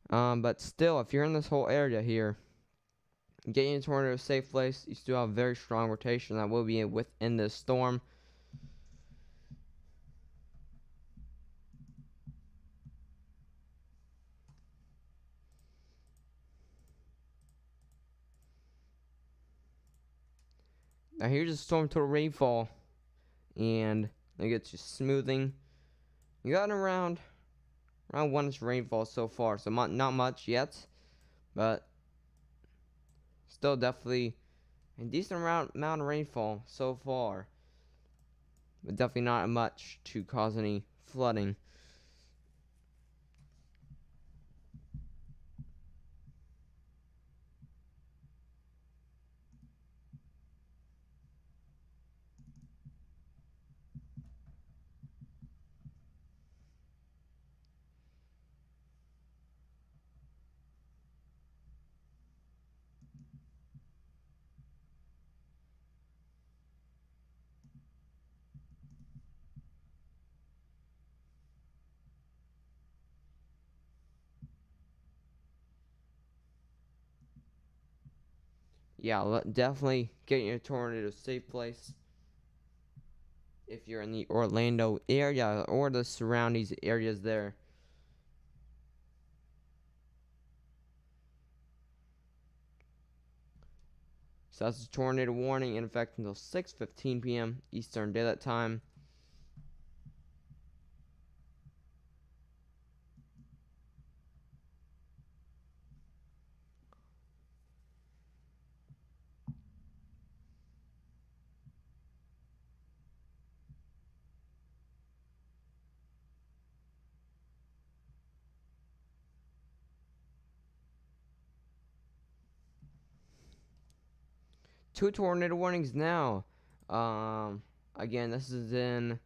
But still, if you're in this whole area here, getting a tornado a safe place, you still have very strong rotation that will be within this storm. Now here's the storm total rainfall, and it gets you smoothing. You got around 1 inch rainfall so far, so not much yet, but still definitely a decent amount of rainfall so far, but definitely not much to cause any flooding. Yeah, definitely get your tornado safe place if you're in the Orlando area or the surrounding areas there. So that's a tornado warning in effect until 6:15 p.m. Eastern Daylight Time. Two tornado warnings now. Again, this is in,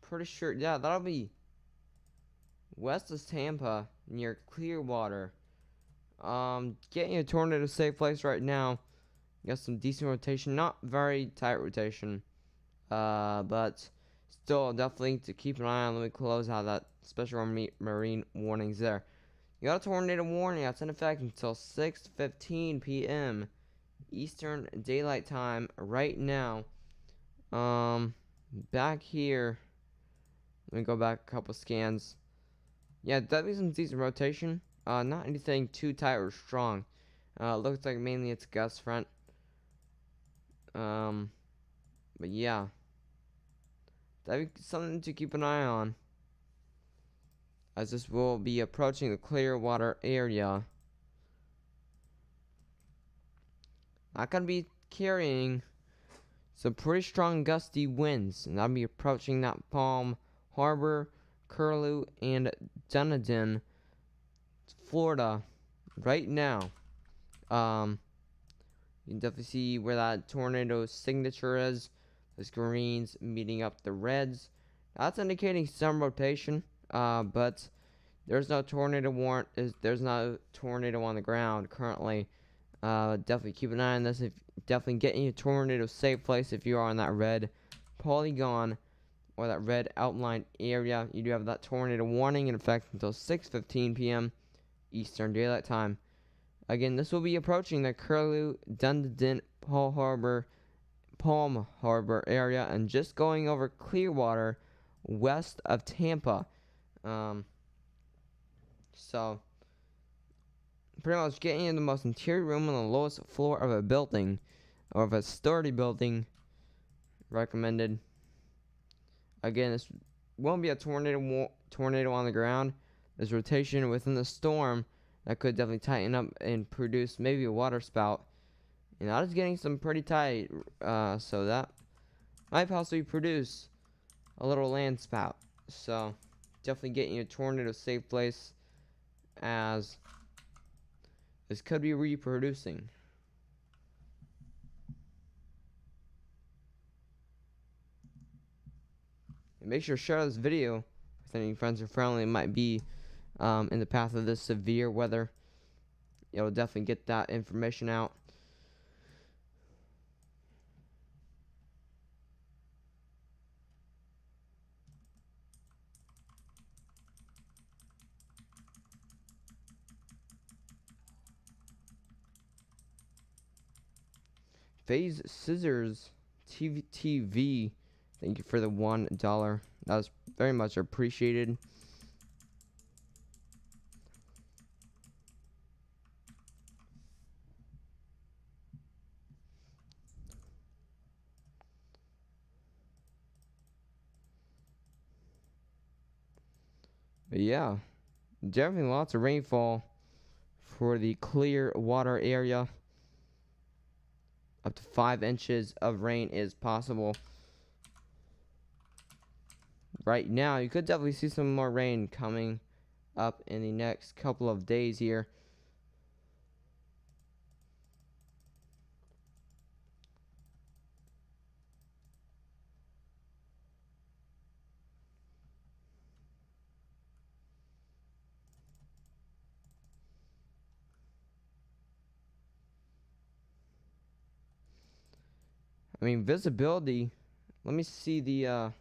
pretty sure, yeah, that'll be west of Tampa near Clearwater. Getting a tornado safe place right now. Got some decent rotation, not very tight rotation, but still definitely to keep an eye on. Let me close out that special marine warnings there. You got a tornado warning that's in effect until 6:15 p.m. Eastern Daylight Time right now. Back here, let me go back a couple scans. Yeah, definitely some decent rotation. Not anything too tight or strong. Looks like mainly it's gust front. But yeah, that'd be something to keep an eye on, as this will be approaching the Clearwater area. Not gonna be carrying some pretty strong gusty winds, and I'll be approaching that Palm Harbor, Curlew, and Dunedin, Florida, right now. You can definitely see where that tornado signature is. Those greens meeting up the reds. That's indicating some rotation, but there's no tornado warrant. There's no tornado on the ground currently. Definitely keep an eye on this. Definitely get in a tornado safe place if you are on that red polygon or that red outlined area. You do have that tornado warning in effect until 6:15 p.m. Eastern Daylight Time. Again, this will be approaching the Curlew, Dunedin, Palm Harbor area, and just going over Clearwater west of Tampa. So pretty much getting in the most interior room on the lowest floor of a building, or of a sturdy building, recommended. Again, this won't be a tornado on the ground. There's rotation within the storm that could definitely tighten up and produce maybe a water spout. And that is getting some pretty tight, so that might possibly produce a little land spout. So definitely getting a tornado safe place, as this could be reproducing. And make sure to share this video with any friends or family that might be in the path of this severe weather. It'll definitely get that information out. Phase Scissors TV, thank you for the $1. That was very much appreciated. But yeah, definitely lots of rainfall for the clear water area. Up to 5 inches of rain is possible. Right now, you could definitely see some more rain coming up in the next couple of days here. I mean, visibility, let me see the,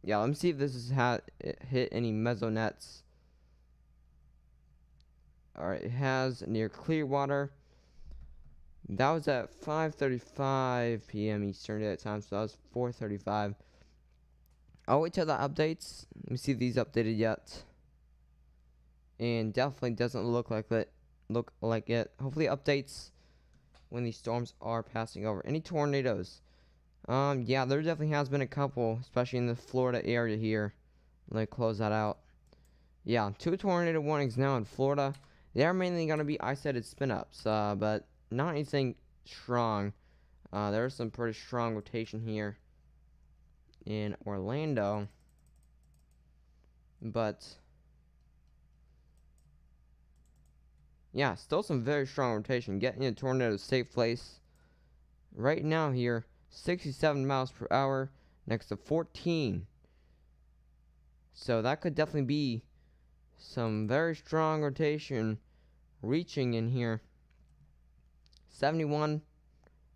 yeah, let me see if this has hit any mesonets. Alright, it has near Clearwater. That was at 5:35 p.m. Eastern Daylight Time, so that was 4:35. I'll wait till that updates. Let me see if these updated yet. And definitely doesn't look like it. Hopefully it updates when these storms are passing over. Any tornadoes? Yeah, there definitely has been a couple, especially in the Florida area here. Let me close that out. Yeah, 2 tornado warnings now in Florida. They are mainly going to be isolated spin-ups, but not anything strong. There's some pretty strong rotation here in Orlando. But yeah, still some very strong rotation. Getting a tornado safe place. Right now here, 67 miles per hour next to 14. So that could definitely be some very strong rotation reaching in here. 71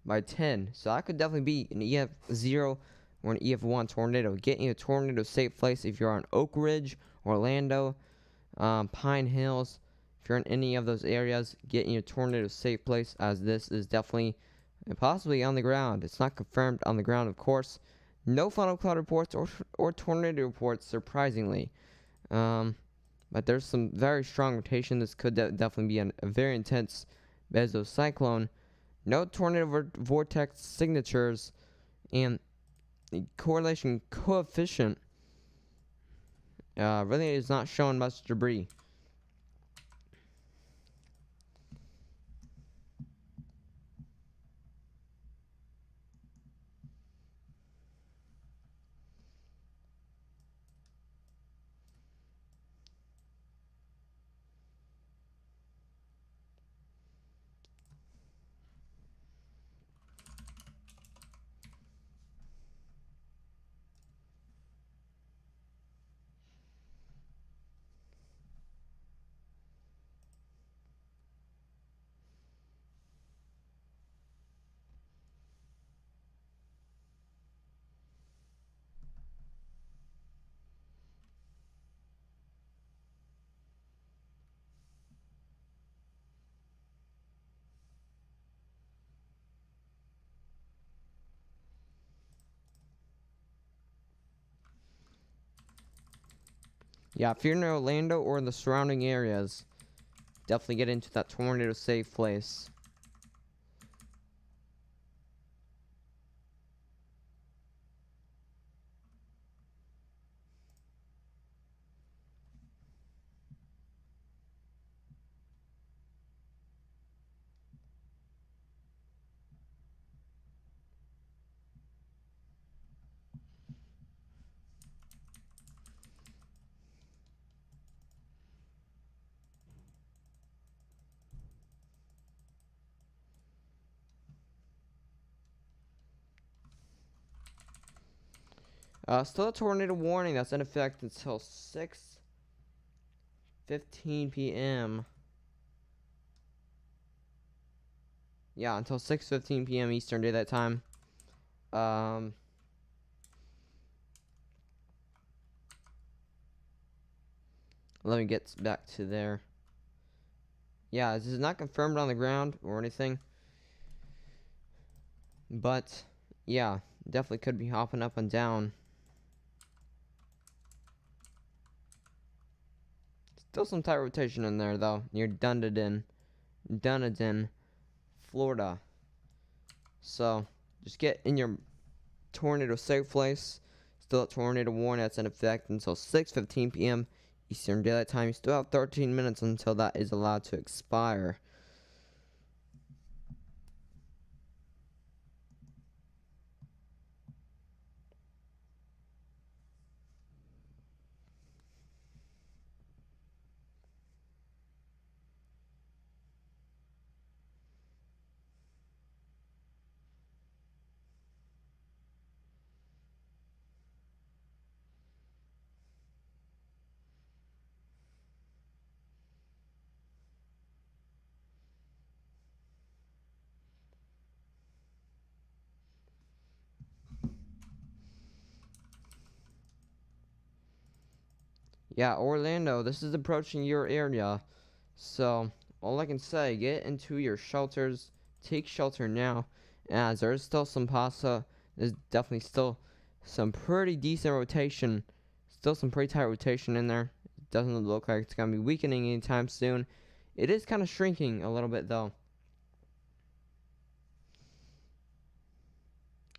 by 10. So that could definitely be an EF0 or an EF1 tornado. Getting a tornado safe place if you're on Oak Ridge, Orlando, Pine Hills. If you're in any of those areas, getting a tornado safe place, as this is definitely possibly on the ground. It's not confirmed on the ground, of course. No funnel cloud reports or tornado reports, surprisingly. But there's some very strong rotation. This could definitely be a very intense mesocyclone. No tornado vortex signatures, and the correlation coefficient really is not showing much debris. Yeah, if you're in Orlando or the surrounding areas, definitely get into that tornado safe place. Still a tornado warning that's in effect until 6:15 p.m. Yeah, until 6:15 p.m. Eastern Daylight Time. Let me get back to there. Yeah, this is not confirmed on the ground or anything. But, yeah, definitely could be hopping up and down. Still some tight rotation in there, though, near Dunedin, Florida. So, just get in your tornado safe place. Still a tornado warning that's in effect until 6:15 p.m. Eastern Daylight Time. You still have 13 minutes until that is allowed to expire. Yeah, Orlando, this is approaching your area. So, all I can say, get into your shelters. Take shelter now, as there's still there's definitely still some pretty decent rotation. Still some pretty tight rotation in there. It doesn't look like it's going to be weakening anytime soon. It is kind of shrinking a little bit, though.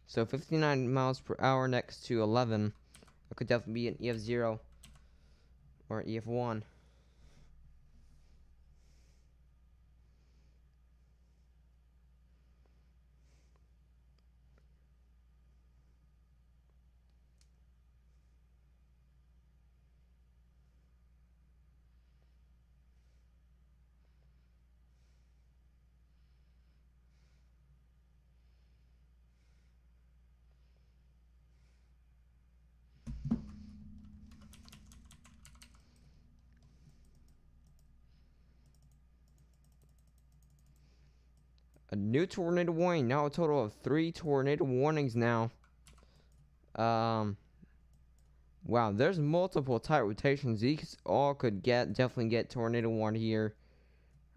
So, 59 miles per hour next to 11. It could definitely be an EF0 or EF1. A new tornado warning. Now a total of 3 tornado warnings now. Wow, there's multiple tight rotations. These all could definitely get tornado warned here.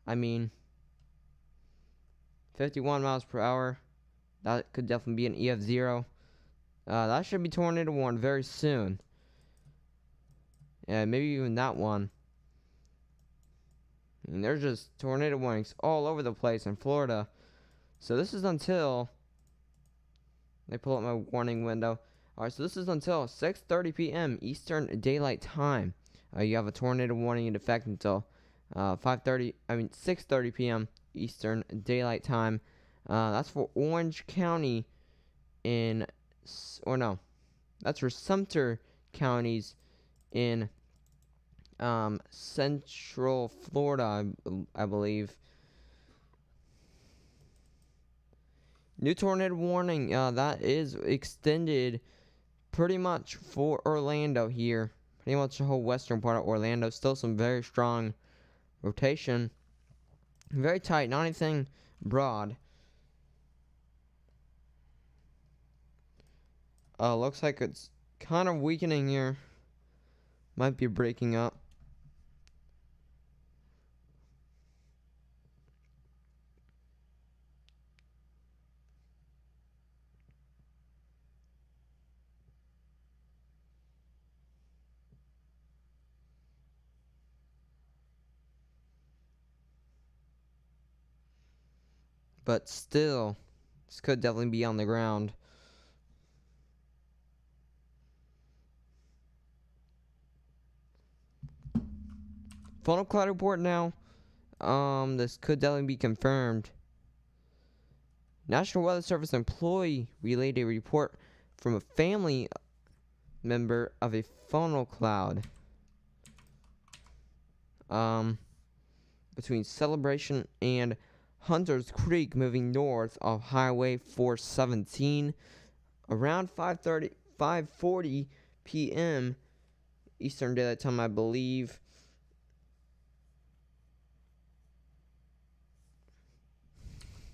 I mean, 51 miles per hour. That could definitely be an EF0. That should be tornado warned very soon. Yeah, maybe even that one. And there's just tornado warnings all over the place in Florida. So this is until they pull up my warning window. Alright, so this is until 6:30 p.m. Eastern Daylight Time. You have a tornado warning in effect until 6:30 p.m. Eastern Daylight Time. That's for Orange County that's for Sumter counties in Central Florida, I believe. New tornado warning, that is extended pretty much for Orlando here. Pretty much the whole western part of Orlando. Still some very strong rotation. Very tight, not anything broad. Looks like it's kind of weakening here. Might be breaking up. But still, this could definitely be on the ground. Funnel cloud report now. This could definitely be confirmed. National Weather Service employee relayed a report from a family member of a funnel cloud. Between Celebration and Hunters Creek moving north of Highway 417 around 5:30 5:40 p.m. Eastern Daylight Time, I believe.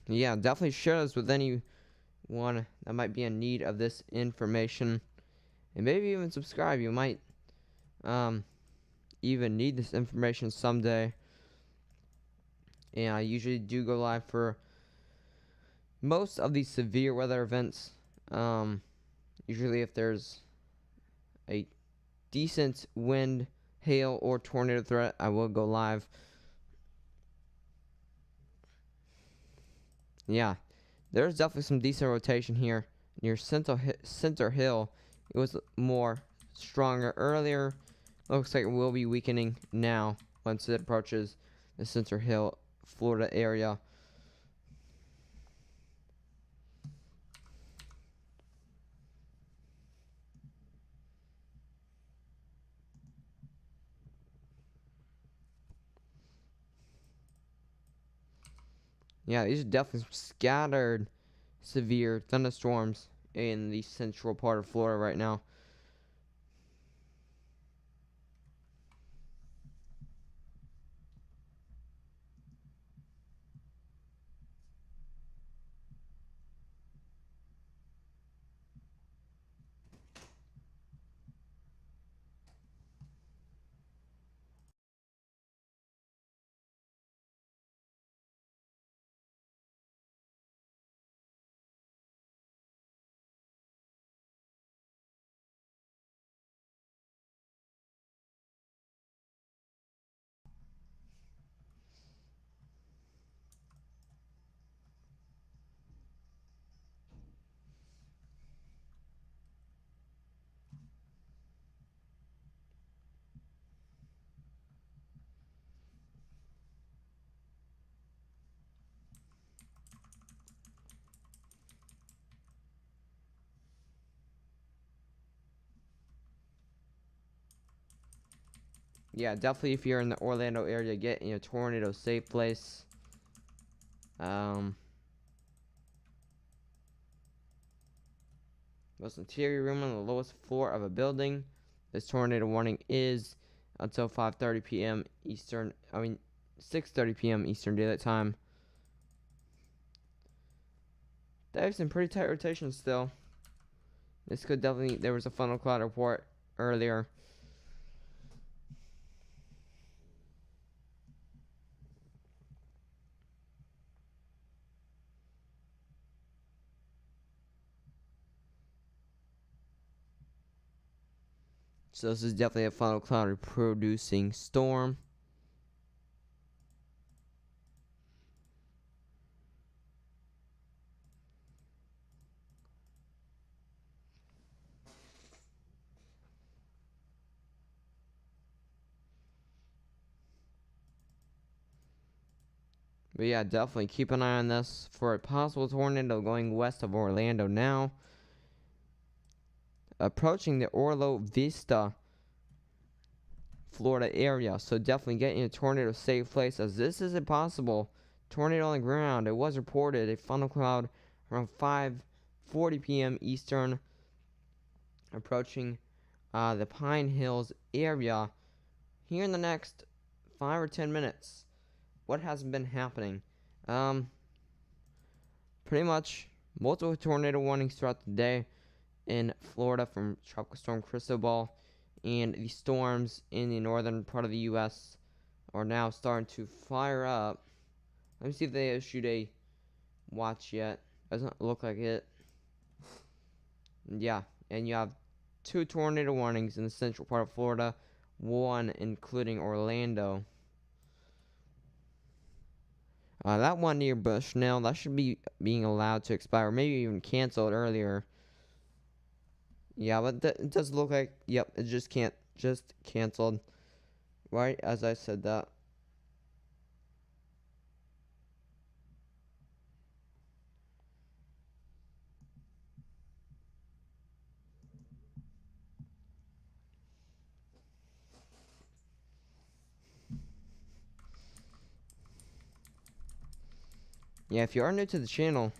Yeah, definitely share this with anyone that might be in need of this information, and maybe even subscribe. You might even need this information someday. And I usually do go live for most of these severe weather events. Usually if there's a decent wind, hail, or tornado threat, I will go live. Yeah, there's definitely some decent rotation here near Center Hill. It was more stronger earlier. Looks like it will be weakening now once it approaches the Center Hill, Florida area. Yeah, these are definitely some scattered severe thunderstorms in the central part of Florida right now. Yeah, definitely if you're in the Orlando area, get in a tornado safe place. Most interior room on the lowest floor of a building. This tornado warning is until 5:30 p.m. Eastern. 6:30 p.m. Eastern Daylight Time. They have some pretty tight rotations still. This could definitely. There was a funnel cloud report earlier. So this is definitely a funnel cloud producing storm. But yeah, definitely keep an eye on this for a possible tornado going west of Orlando now. Approaching the Orlo Vista, Florida area. So definitely get in a tornado safe place, as this is a possible tornado on the ground. It was reported a funnel cloud around 5:40 p.m. Eastern approaching the Pine Hills area here in the next 5 or 10 minutes. What has been happening? Pretty much multiple tornado warnings throughout the day in Florida from Tropical Storm Cristobal, and the storms in the northern part of the U.S. are now starting to fire up. Let me see if they issued a watch yet. Doesn't look like it. Yeah, and you have 2 tornado warnings in the central part of Florida, 1 including Orlando. That one near Bushnell, that should be being allowed to expire, maybe even canceled earlier. Yeah, but it does look like, yep, it just canceled right as I said that. Yeah, if you are new to the channel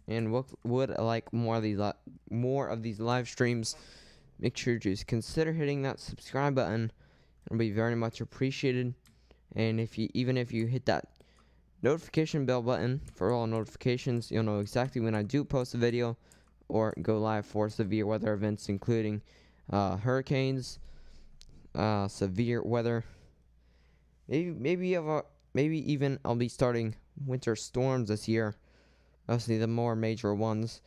and would like more of these more of these live streams, make sure to consider hitting that subscribe button. It'll be very much appreciated. And if you hit that notification bell button for all notifications, you'll know exactly when I do post a video or go live for severe weather events, including hurricanes, severe weather. Maybe even I'll be starting winter storms this year. Obviously, the more major ones.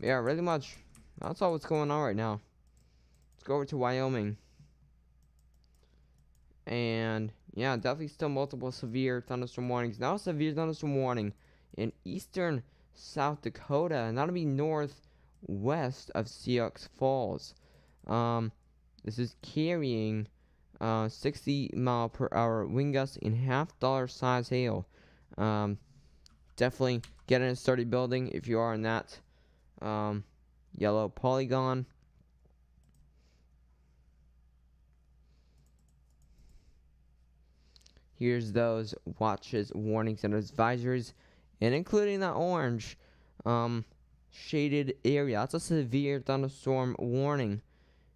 Yeah, really much. That's all what's going on right now. Let's go over to Wyoming. And yeah, definitely still multiple severe thunderstorm warnings. Now a severe thunderstorm warning in eastern South Dakota, and that'll be northwest of Sioux Falls. This is carrying 60-mile-per-hour wind gusts in half-dollar size hail. Definitely get in a sturdy building if you are in that yellow polygon. Here's those watches, warnings, and advisories, and including that orange shaded area. That's a severe thunderstorm warning.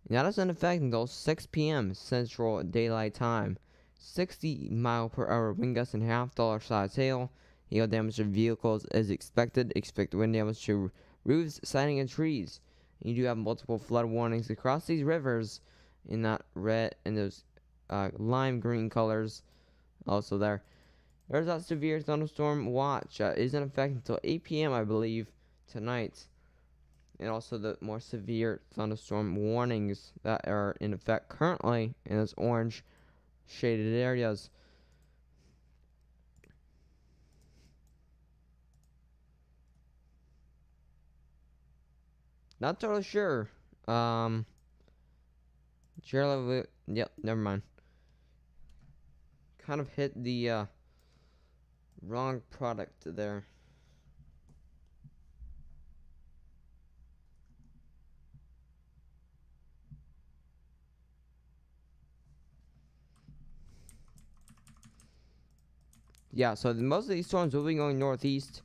And that is in effect until 6 p.m. Central Daylight Time. 60-mile-per-hour wind gusts and half-dollar size hail. Hail damage to vehicles is expected. Expect wind damage to roofs, siding, and trees. And you do have multiple flood warnings across these rivers in that red and those lime green colors. Also there's that severe thunderstorm watch is in effect until 8 p.m. I believe tonight, and also the more severe thunderstorm warnings that are in effect currently in those orange shaded areas. Not totally sure. Yep, never mind. Kind of hit the wrong product there. Yeah, so most of these storms will be going northeast,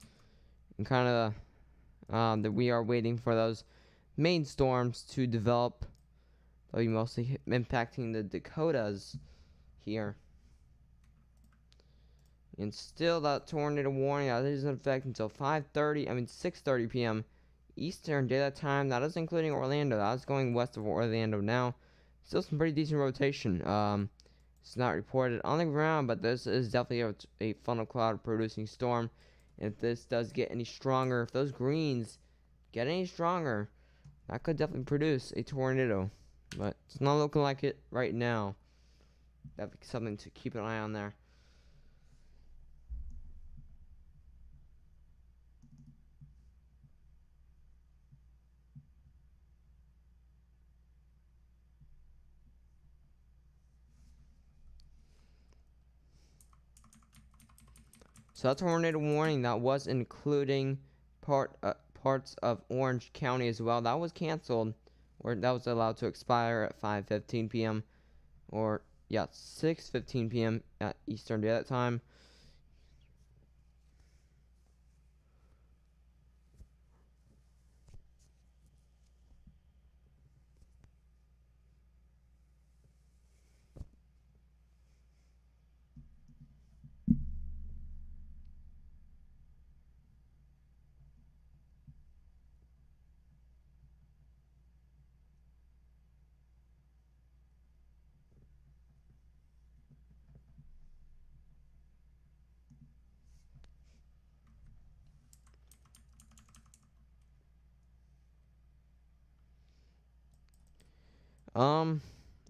and kind of that we are waiting for those main storms to develop. They'll be mostly impacting the Dakotas here. And still that tornado warning that is in effect until 6:30 p.m. Eastern Daylight Time. That is including Orlando. That is going west of Orlando now. Still some pretty decent rotation. It's not reported on the ground, but this is definitely a funnel cloud producing storm. And if this does get any stronger, if those greens get any stronger, that could definitely produce a tornado. But it's not looking like it right now. That'd be something to keep an eye on there. So that tornado warning that was including parts of Orange County as well. That was canceled, or that was allowed to expire at 5:15 p.m. or 6:15 p.m. at Eastern Daylight Time.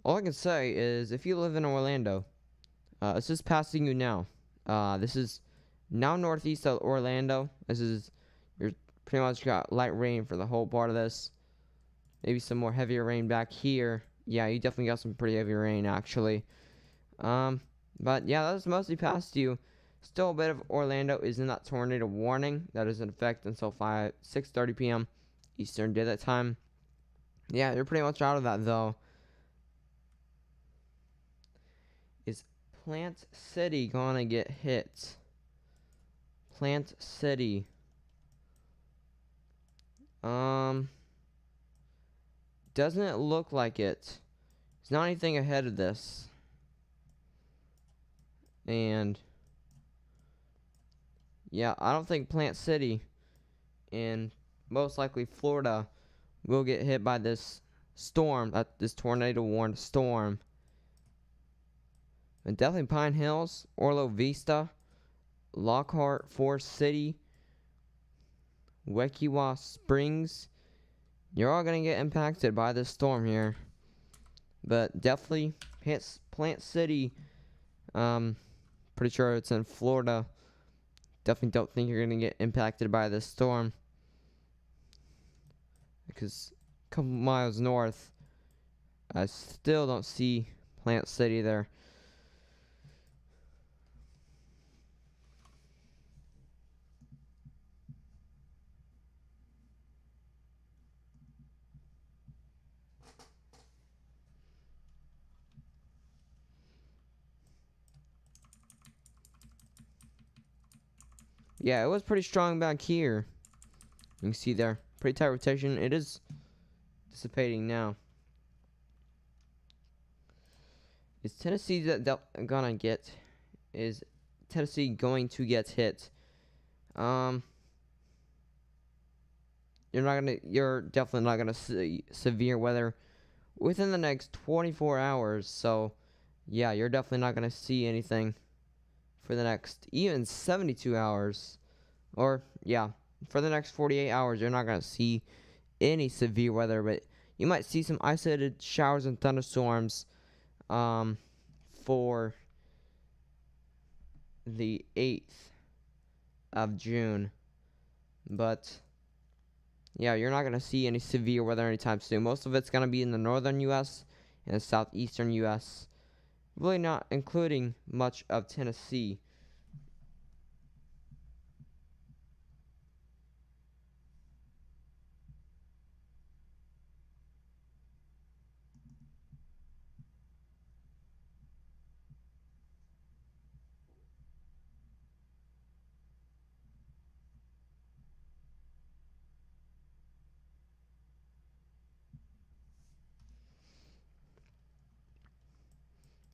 All I can say is if you live in Orlando, it's just passing you now. This is now northeast of Orlando. You're pretty much got light rain for the whole part of this. Maybe some more heavier rain back here. Yeah, you definitely got some pretty heavy rain actually. But yeah, that was mostly past you. Still a bit of Orlando is in that tornado warning that is in effect until 6:30 p.m. Eastern Daylight Time. Yeah, you're pretty much out of that though. Is Plant City gonna get hit? Plant City. Doesn't it look like it? There's not anything ahead of this. And yeah, I don't think Plant City and most likely Florida will get hit by this storm, this tornado warned storm. And definitely Pine Hills, Orlo Vista, Lockhart, Forest City, Wekiwa Springs. You're all going to get impacted by this storm here. But definitely Plant City, pretty sure it's in Florida. Definitely don't think you're going to get impacted by this storm. Because a couple miles north, I still don't see Plant City there. Yeah, it was pretty strong back here. You can see there, pretty tight rotation. It is dissipating now. Is Tennessee gonna get? Is Tennessee going to get hit? You're definitely not gonna see severe weather within the next 24 hours. So, yeah, you're definitely not gonna see anything for the next even 72 hours. Or, yeah, for the next 48 hours, you're not going to see any severe weather, but you might see some isolated showers and thunderstorms for the 8th of June. But, yeah, you're not going to see any severe weather anytime soon. Most of it's going to be in the northern U.S. and the southeastern U.S., really not including much of Tennessee.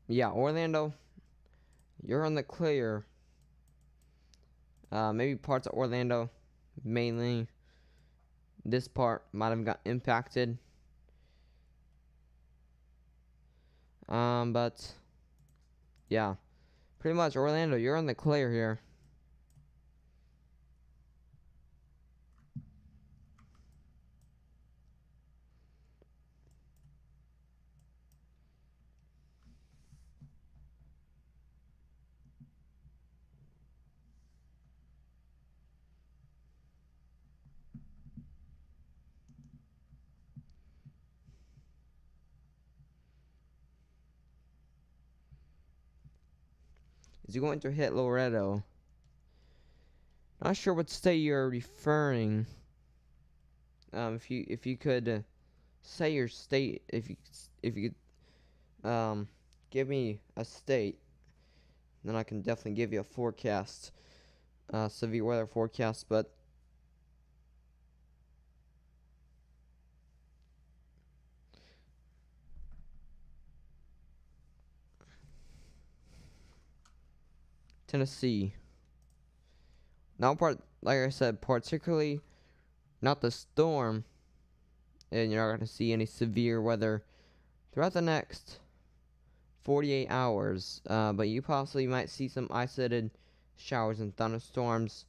Yeah, Orlando, you're on the clear. Maybe parts of Orlando, mainly this part might have got impacted. But yeah, pretty much Orlando, you're on the clear here. Is he going to hit Loretto? Not sure what state you're referring. If you could say your state, if you could give me a state, then I can definitely give you a forecast, severe weather forecast. But Tennessee, not like I said, particularly not the storm, and you're not going to see any severe weather throughout the next 48 hours. But you possibly might see some isolated showers and thunderstorms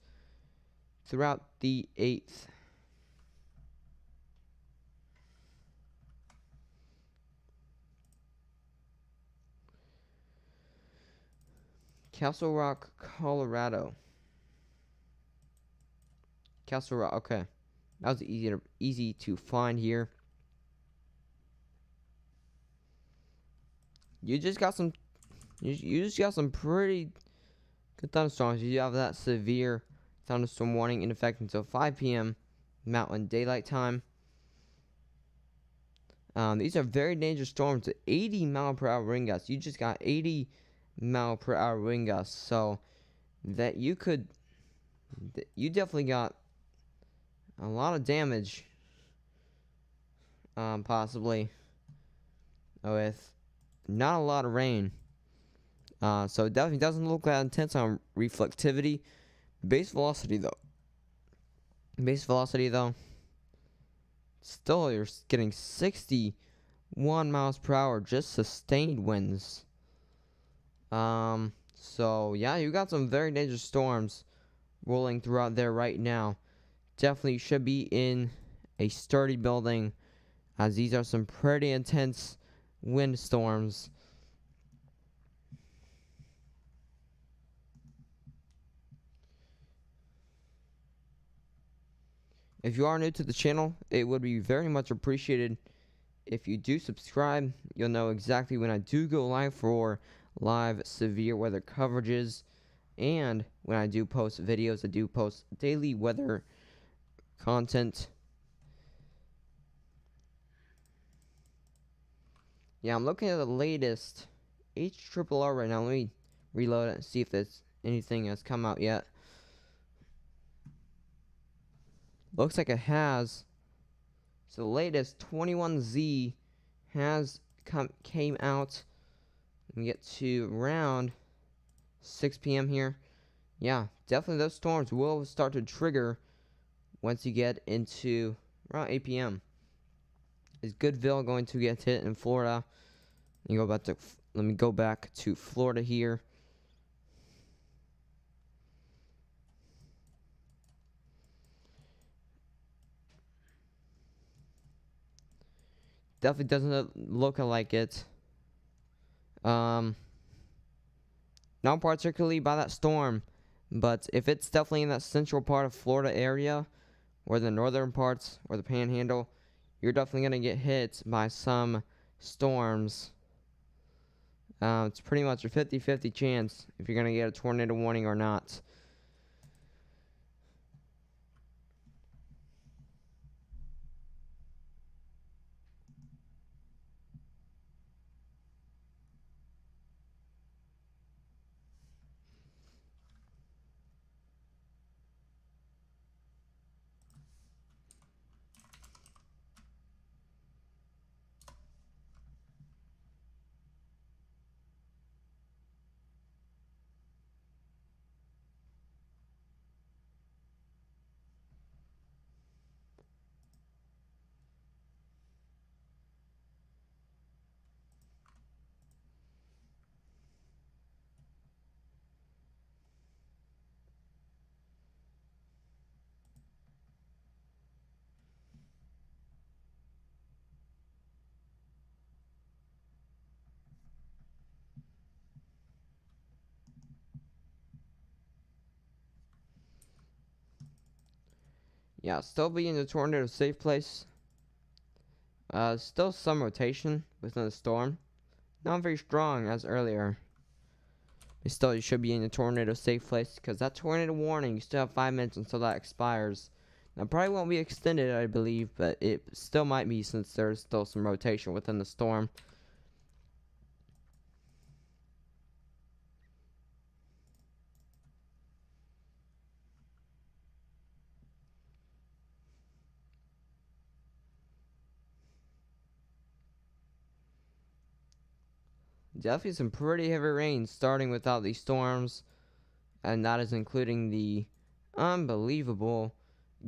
throughout the 8th. Castle Rock, Colorado. Castle Rock, okay. That was easy to find here. You just got some pretty good thunderstorms. You have that severe thunderstorm warning in effect until 5 p.m. Mountain Daylight Time. These are very dangerous storms. 80-mile-per-hour wind gusts. You just got 80-mile-per-hour wind gusts. So that you definitely got a lot of damage, possibly, with not a lot of rain. So it definitely doesn't look that intense on reflectivity. Base velocity though, still you're getting 61 miles per hour, just sustained winds. So yeah, you got some very dangerous storms rolling throughout there right now. Definitely should be in a sturdy building, as these are some pretty intense wind storms. If you are new to the channel, it would be very much appreciated if you do subscribe. You'll know exactly when I do go live for live severe weather coverages, and when I do post videos. I do post daily weather content. Yeah, I'm looking at the latest HRRR right now. Let me reload it and see if there's anything has come out yet. Looks like it has. So the latest 21Z has came out. We get to around 6 p.m. here. Yeah, definitely those storms will start to trigger once you get into around 8 p.m. Is Goodville going to get hit in Florida? Let me go back to Florida here. Definitely doesn't look like it. Not particularly by that storm, but if it's definitely in that central part of Florida area, or the northern parts, or the Panhandle, you're definitely gonna get hit by some storms. It's pretty much a 50-50 chance if you're gonna get a tornado warning or not. Yeah, still be in the tornado safe place. Still some rotation within the storm. Not very strong as earlier. But still, you should be in the tornado safe place, because that tornado warning, you still have 5 minutes until that expires. Now, probably won't be extended, I believe, but it still might be, since there's still some rotation within the storm. Definitely some pretty heavy rain starting without these storms, and that is including the unbelievable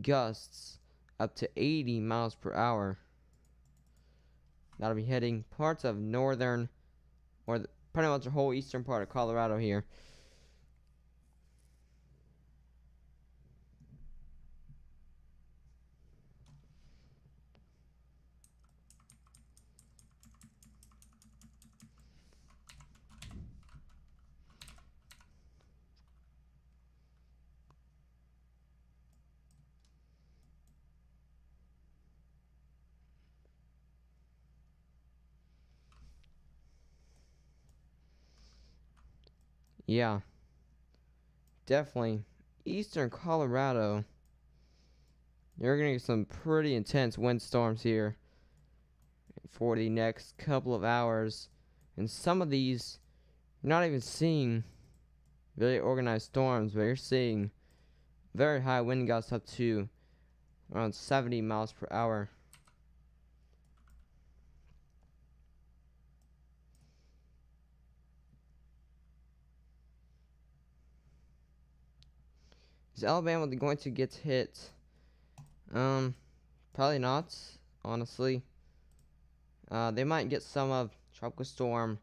gusts up to 80 miles per hour. That'll be hitting parts of northern, or pretty much the whole eastern part of Colorado here. Yeah, definitely. Eastern Colorado, you're going to get some pretty intense windstorms here for the next couple of hours. And some of these, you're not even seeing very organized storms, but you're seeing very high wind gusts up to around 70 miles per hour. Is Alabama going to get hit? Probably not, honestly. They might get some of Tropical Storm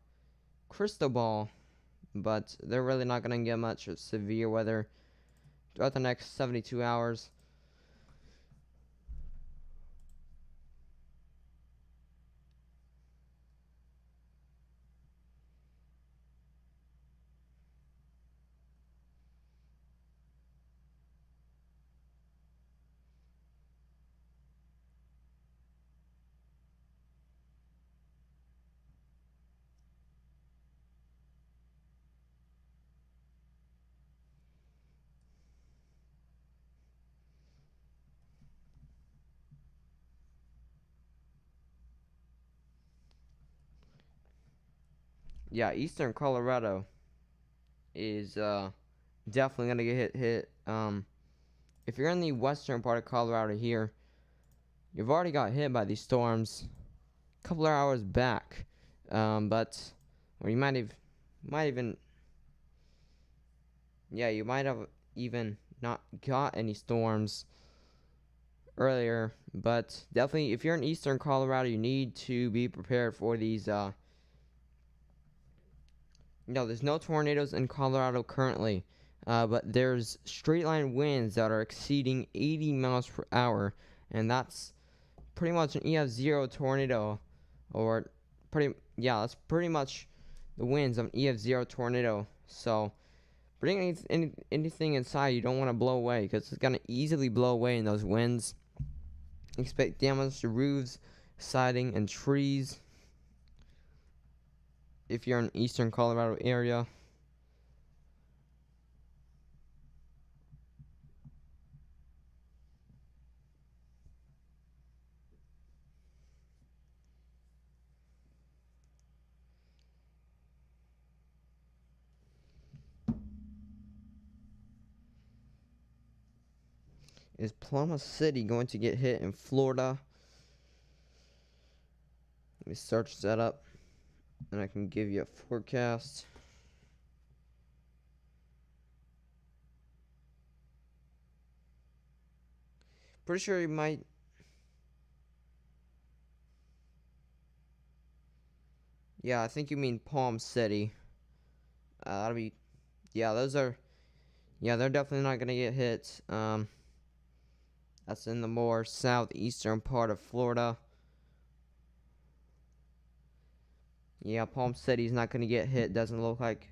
Cristobal, but they're really not going to get much of severe weather throughout the next 72 hours. Yeah, Eastern Colorado is definitely going to get hit. If you're in the western part of Colorado here, you've already got hit by these storms a couple of hours back. Or you might even, yeah, you might have even not got any storms earlier. But definitely, if you're in eastern Colorado, you need to be prepared for these. There's no tornadoes in Colorado currently, but there's straight line winds that are exceeding 80 miles per hour, and that's pretty much an EF0 tornado, that's pretty much the winds of an EF0 tornado. So bring anything inside you don't want to blow away, because it's gonna easily blow away in those winds. Expect damage to roofs, siding, and trees if you're in eastern Colorado area. Is Pluma City going to get hit in Florida? Let me search that up, and I can give you a forecast. Pretty sure you might. Yeah, I think you mean Palm City. That'll be. Yeah, those are. Yeah, they're definitely not gonna get hit. That's in the more southeastern part of Florida. Yeah, Palm City's not gonna get hit. Doesn't look like.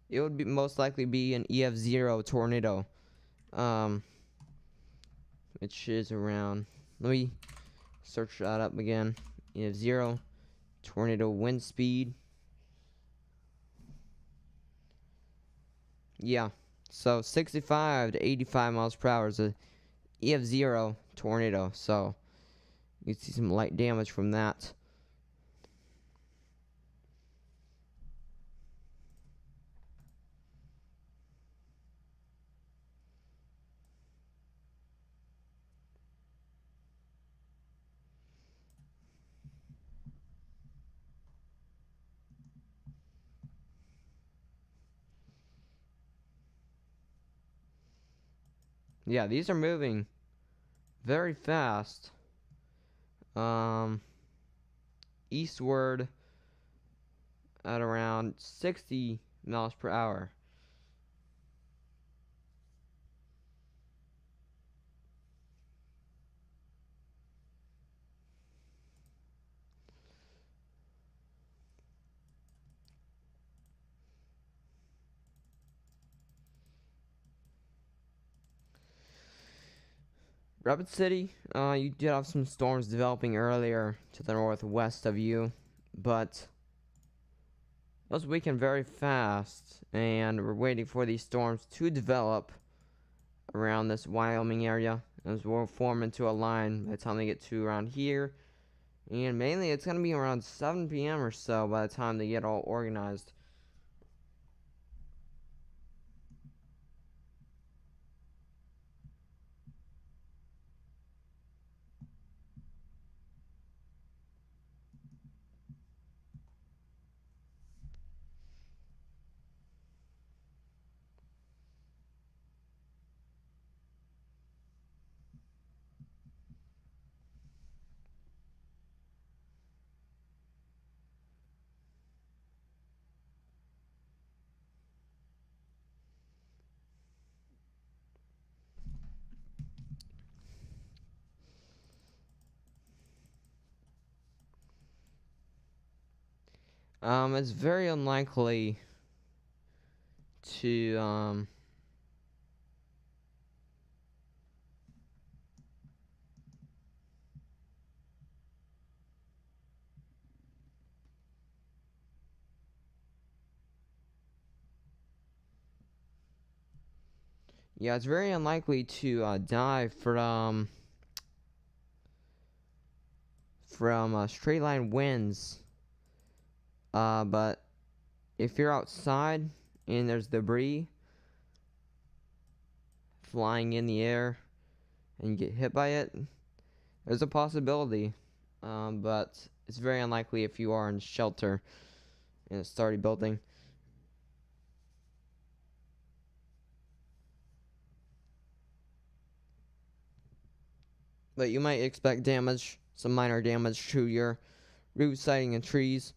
It would be most likely be an EF0 tornado. Which is around. Let me search that up again. EF0 tornado wind speed. Yeah, so 65 to 85 miles per hour is a EF0 tornado. So you see some light damage from that. Yeah, these are moving very fast. Eastward at around 60 miles per hour. Rapid City, you did have some storms developing earlier to the northwest of you, but those weakened very fast, and we're waiting for these storms to develop around this Wyoming area, as we'll form into a line by the time they get to around here. And mainly it's going to be around 7 p.m. or so by the time they get all organized. It's very unlikely to, yeah, it's very unlikely to die from straight line winds. But if you're outside and there's debris flying in the air and you get hit by it, there's a possibility. But it's very unlikely if you are in shelter in a sturdy building. But you might expect damage, some minor damage to your roof siding and trees.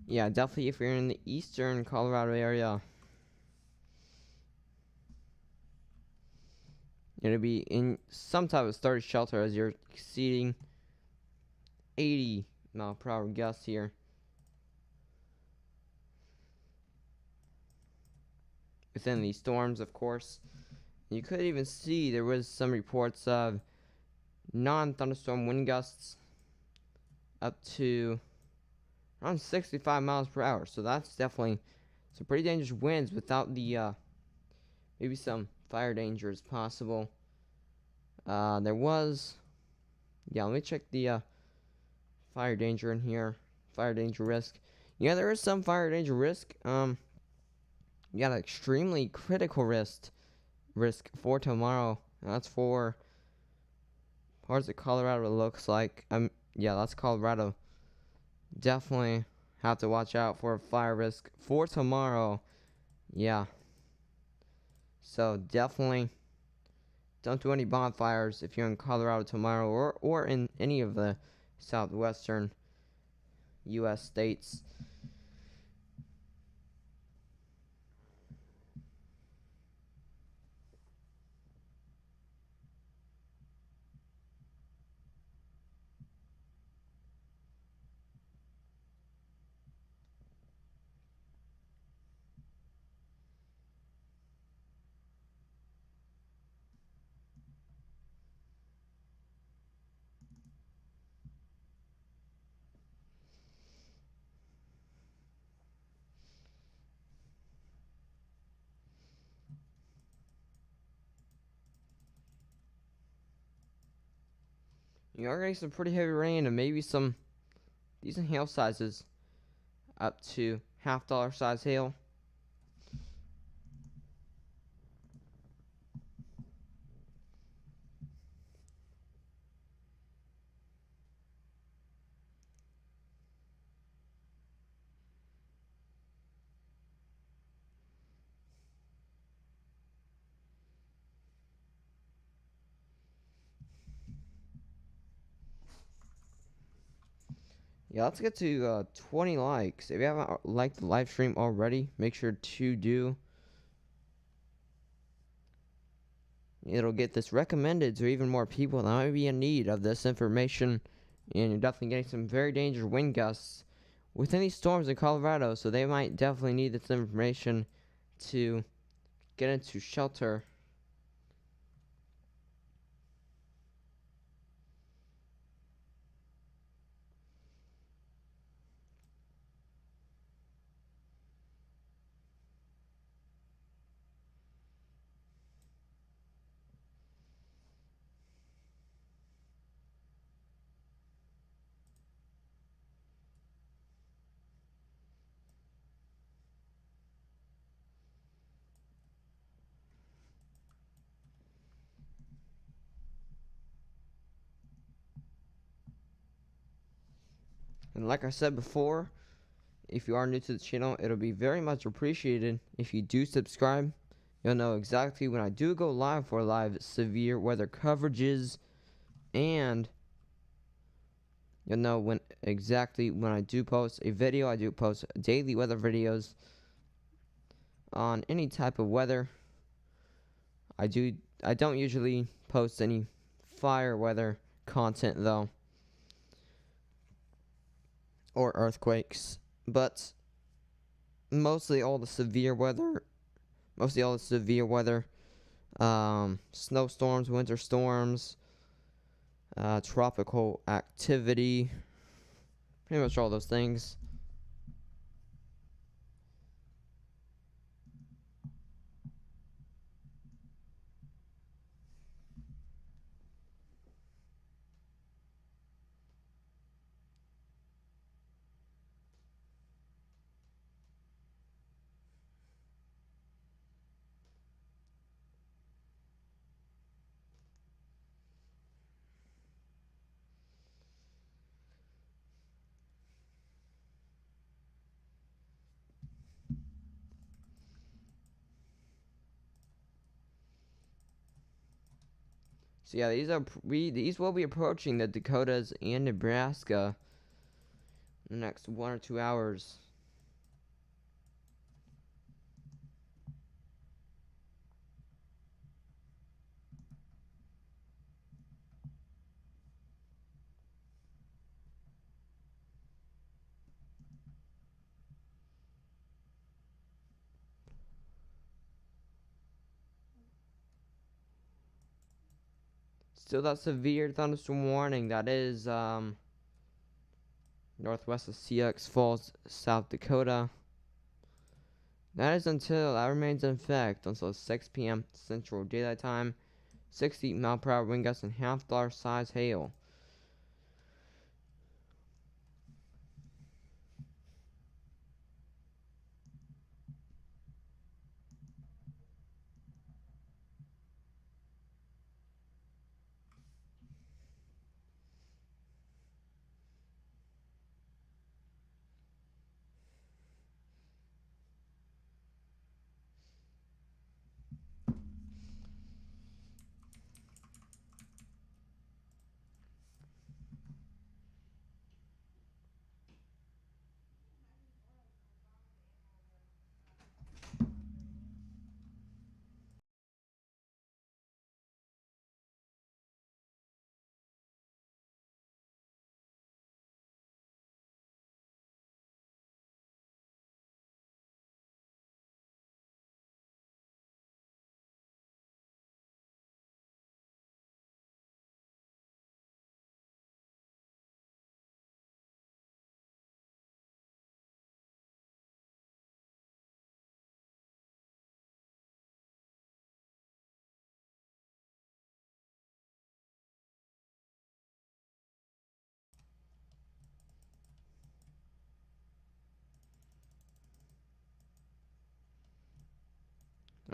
Yeah, definitely if you're in the eastern Colorado area, you're going to be in some type of sturdy shelter as you're exceeding 80 mph gusts here. Within these storms, of course. You could even see there was some reports of non-thunderstorm wind gusts up to around 65 miles per hour. So that's definitely some pretty dangerous winds without the maybe some fire danger is possible. There was, yeah, let me check the fire danger in here. Fire danger risk. Yeah, there is some fire danger risk. You got extremely critical risk for tomorrow. That's for parts of Colorado. It looks like yeah, that's Colorado. Definitely have to watch out for a fire risk for tomorrow. Yeah. So definitely don't do any bonfires if you're in Colorado tomorrow, or in any of the southwestern U.S. states. You are getting some pretty heavy rain and maybe some decent hail sizes, up to $half size hail. Yeah, let's get to 20 likes. If you haven't liked the live stream already, make sure to do. It'll get this recommended to even more people that might be in need of this information. And you're definitely getting some very dangerous wind gusts with any storms in Colorado, so they might definitely need this information to get into shelter. And like I said before, if you are new to the channel, it'll be very much appreciated if you do subscribe. You'll know exactly when I do go live for live severe weather coverages, and you'll know when I do post a video. I do post daily weather videos on any type of weather. I don't usually post any fire weather content though, or earthquakes, but mostly all the severe weather, snowstorms, winter storms, tropical activity, pretty much all those things. So yeah, these will be approaching the Dakotas and Nebraska in the next 1 or 2 hours. Still that severe thunderstorm warning. That is northwest of CX Falls, South Dakota. That remains in effect until 6 p.m. Central Daylight Time. 60 mile per hour wind gusts and $half size hail.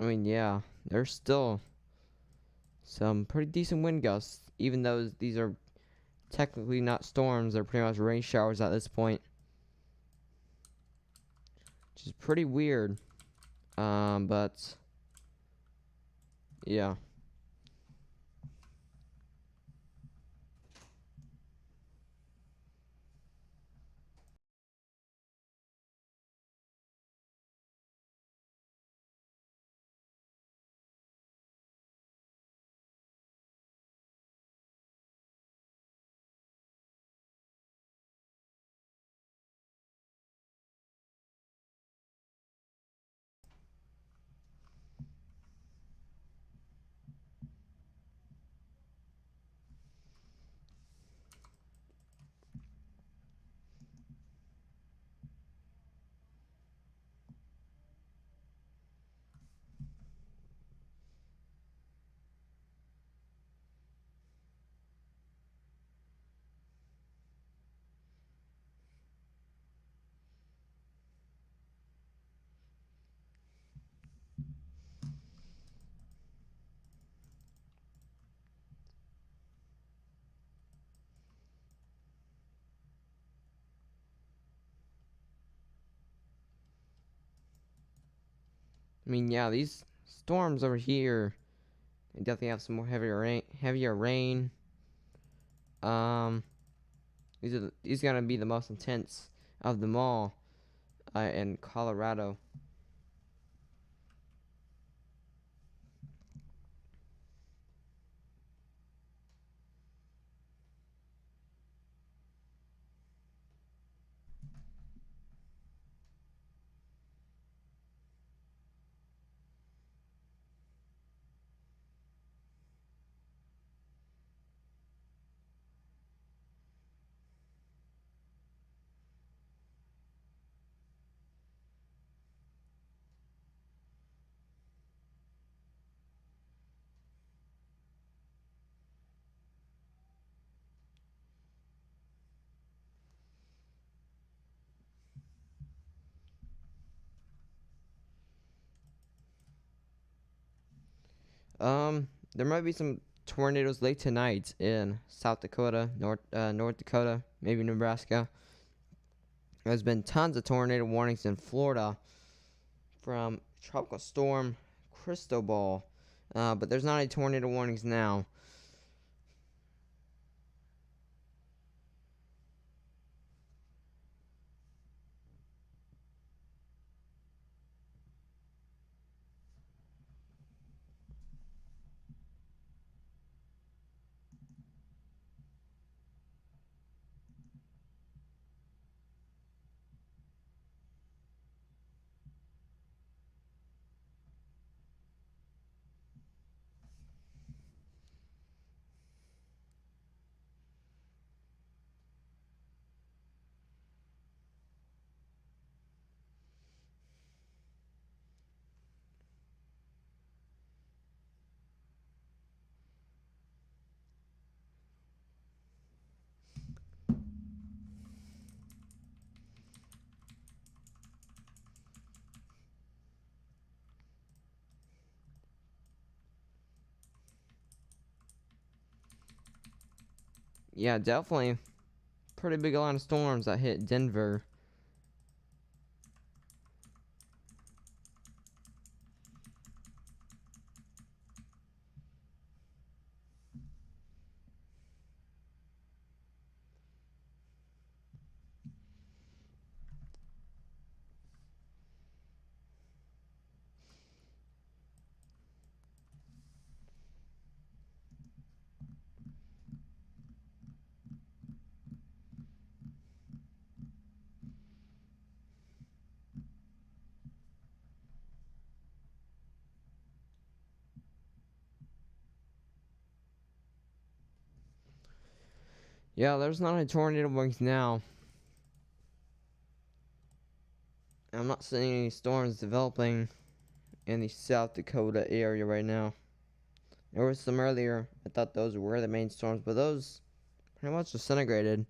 I mean, yeah, there's still some pretty decent wind gusts, even though these are technically not storms. They're pretty much rain showers at this point, which is pretty weird. But yeah. I mean, yeah, these storms over here, they definitely have some more heavier rain. Um, these gonna be the most intense of them all, in Colorado. There might be some tornadoes late tonight in South Dakota, North Dakota, maybe Nebraska. There's been tons of tornado warnings in Florida from Tropical Storm Cristobal, but there's not any tornado warnings now. Yeah, definitely pretty big line of storms that hit Denver. Yeah, there's not any tornado warnings now. I'm not seeing any storms developing in the South Dakota area right now. There was some earlier. I thought those were the main storms, but those pretty much disintegrated.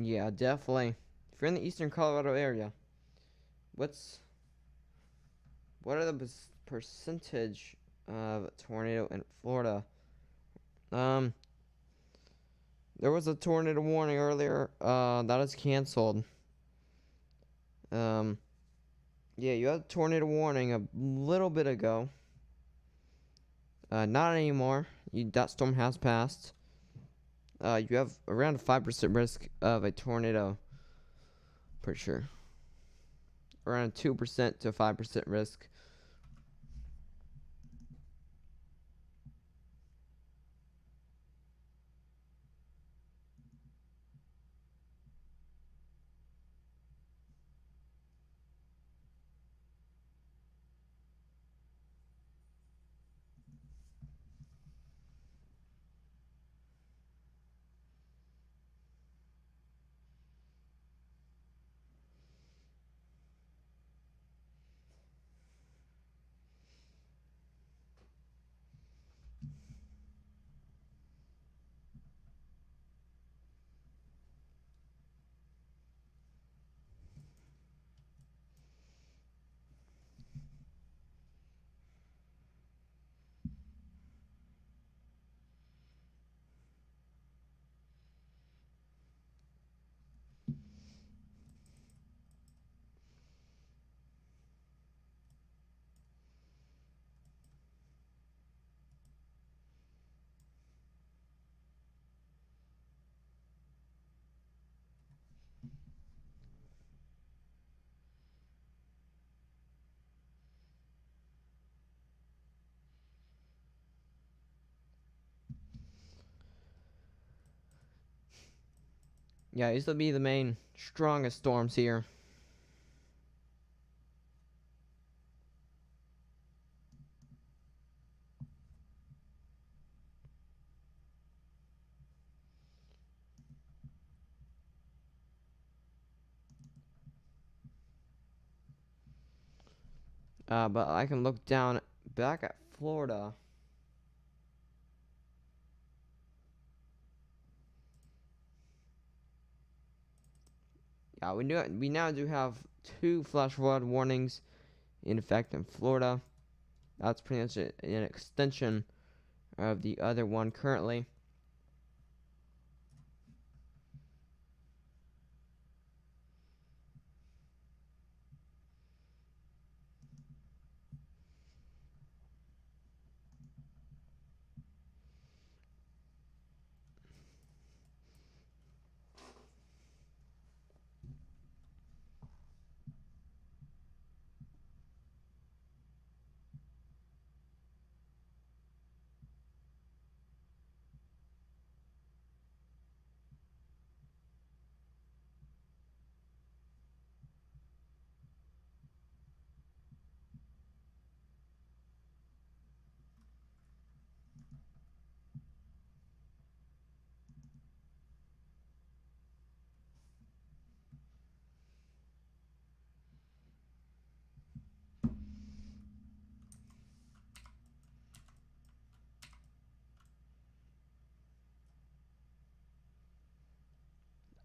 Yeah, definitely. If you're in the eastern Colorado area, what are the percentage of tornado in Florida? Um, there was a tornado warning earlier. That is canceled. Um, yeah, you had a tornado warning a little bit ago. Not anymore. That storm has passed. You have around a 5% risk of a tornado, for sure. Around 2% to 5% risk. Yeah, these will be the main strongest storms here. But I can look down back at Florida. Yeah, we now do have 2 flash flood warnings in effect in Florida. That's pretty much an extension of the other one currently.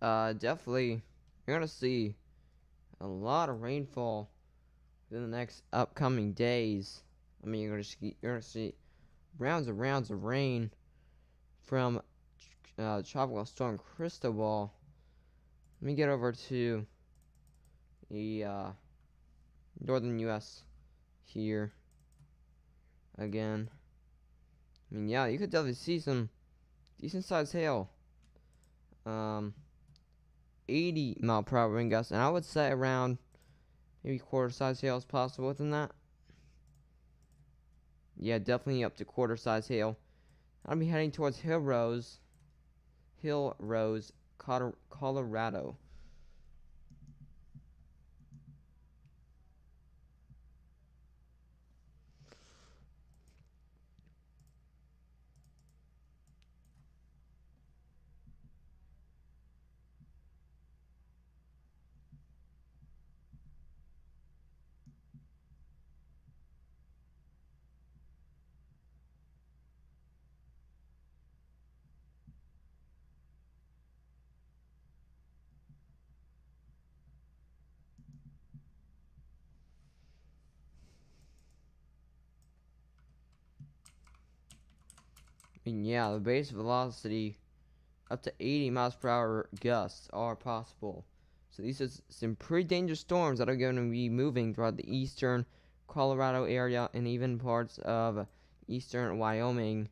Definitely, you're gonna see a lot of rainfall within the next upcoming days. I mean, you're gonna see rounds and rounds of rain from Tropical Storm Cristobal. Let me get over to the northern U.S. here again. I mean, yeah, you could definitely see some decent sized hail. 80 mile per hour wind gusts, and I would say around maybe quarter size hail is possible within that. Yeah, definitely up to quarter size hail. I'll be heading towards Hill Rose, Colorado. And yeah, the base velocity up to 80 miles per hour gusts are possible. So these are some pretty dangerous storms that are going to be moving throughout the eastern Colorado area and even parts of eastern Wyoming.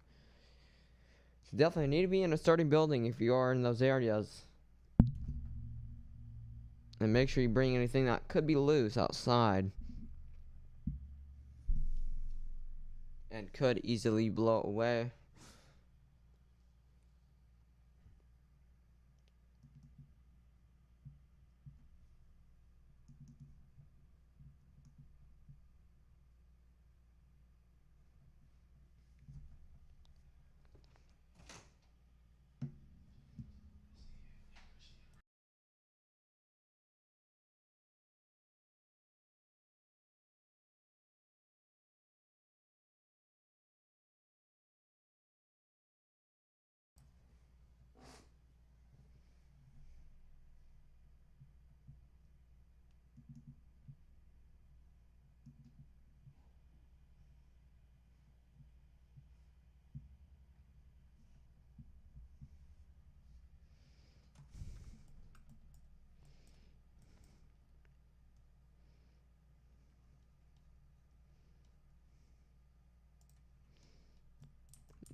So definitely need to be in a sturdy building if you are in those areas. And make sure you bring anything that could be loose outside and could easily blow away.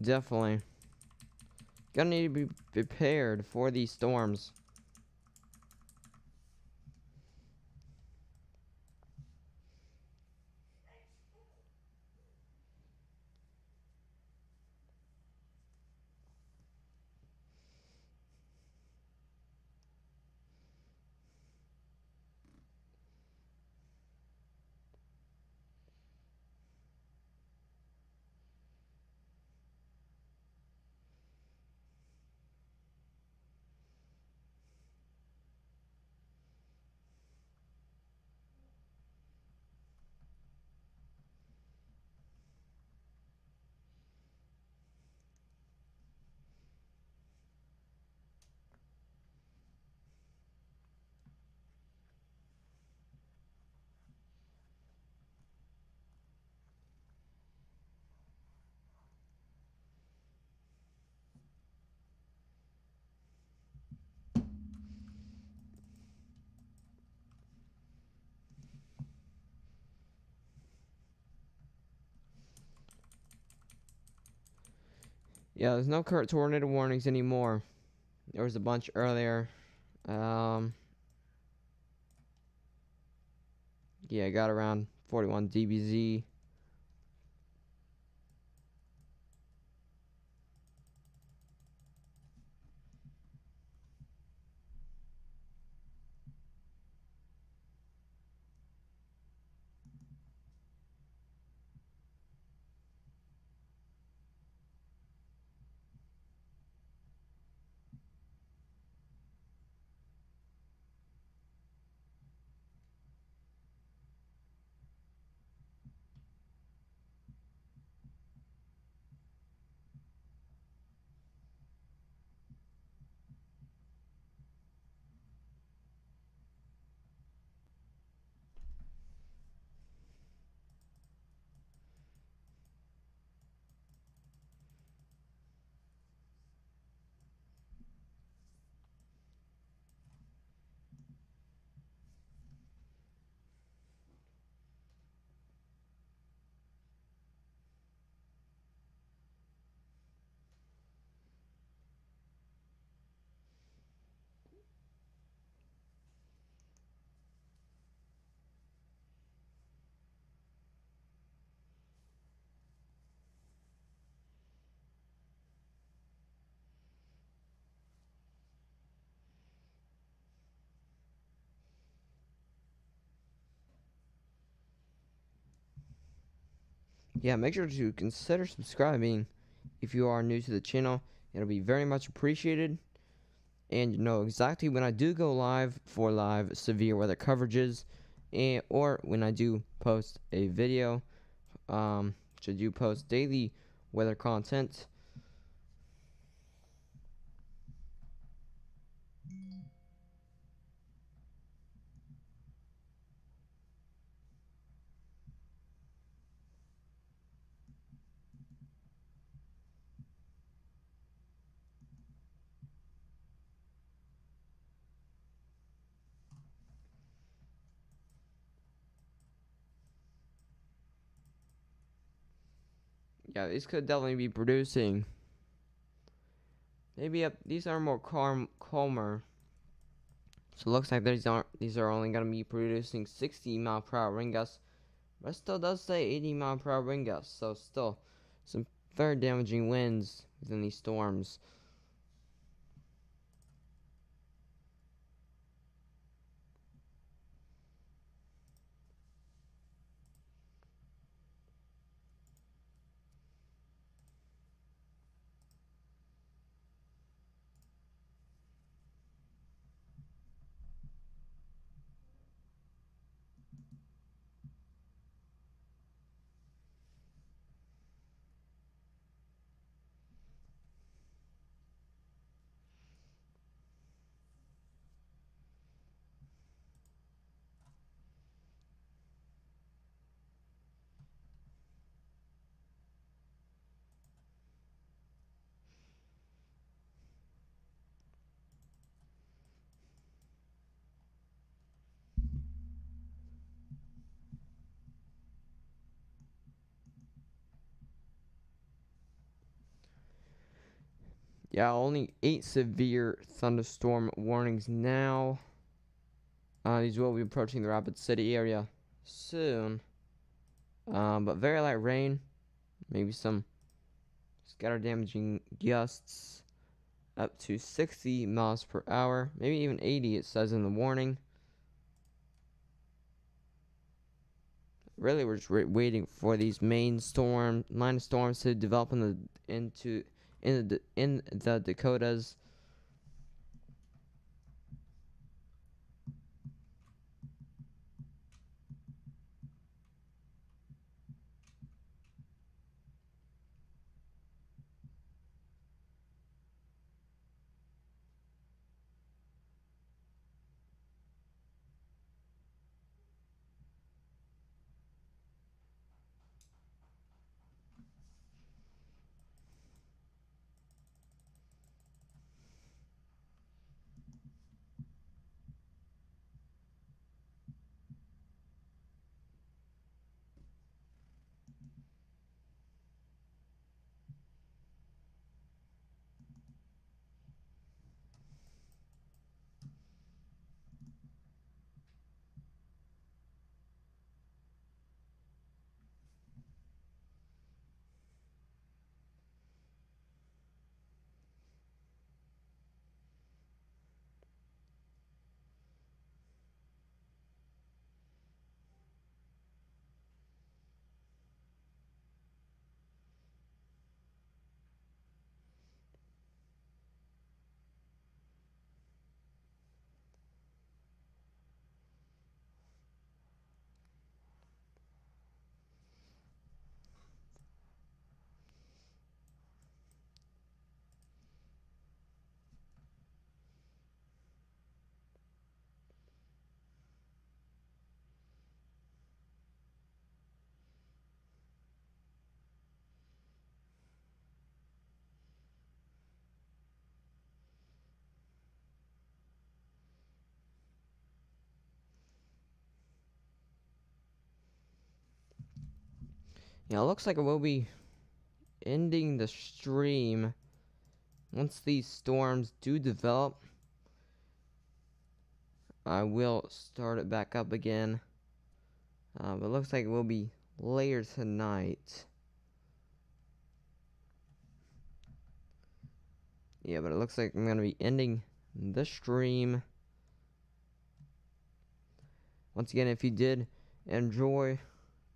Definitely. Gonna need to be prepared for these storms. Yeah, there's no current tornado warnings anymore. There was a bunch earlier. Yeah, I got around 41 dBz. Yeah, make sure to consider subscribing if you are new to the channel. It'll be very much appreciated. And you know exactly when I do go live for live severe weather coverages, or when I do post a video. Should you post daily weather content? Yeah, these could definitely be producing. Maybe these are more calmer. So it looks like these are only gonna be producing 60 mph wind gusts, but it still does say 80 mph wind gusts. So still some very damaging winds within these storms. Yeah, only 8 severe thunderstorm warnings now. These will be approaching the Rapid City area soon. But very light rain, maybe some scatter damaging gusts up to 60 miles per hour, maybe even 80 it says in the warning. Really, we're just waiting for these line of storms to develop in the Dakotas. Yeah, it looks like it will be ending the stream once these storms do develop. I will start it back up again. But it looks like it will be later tonight. Yeah, but it looks like I'm going to be ending the stream. Once again, if you did enjoy,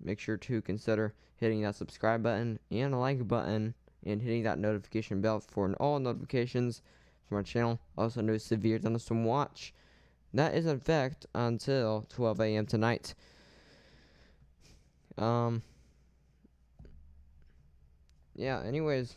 make sure to consider hitting that subscribe button and the like button and hitting that notification bell for all notifications from our channel. Also, no severe thunderstorm watch. That is in effect until 12 a.m. tonight. Yeah, anyways,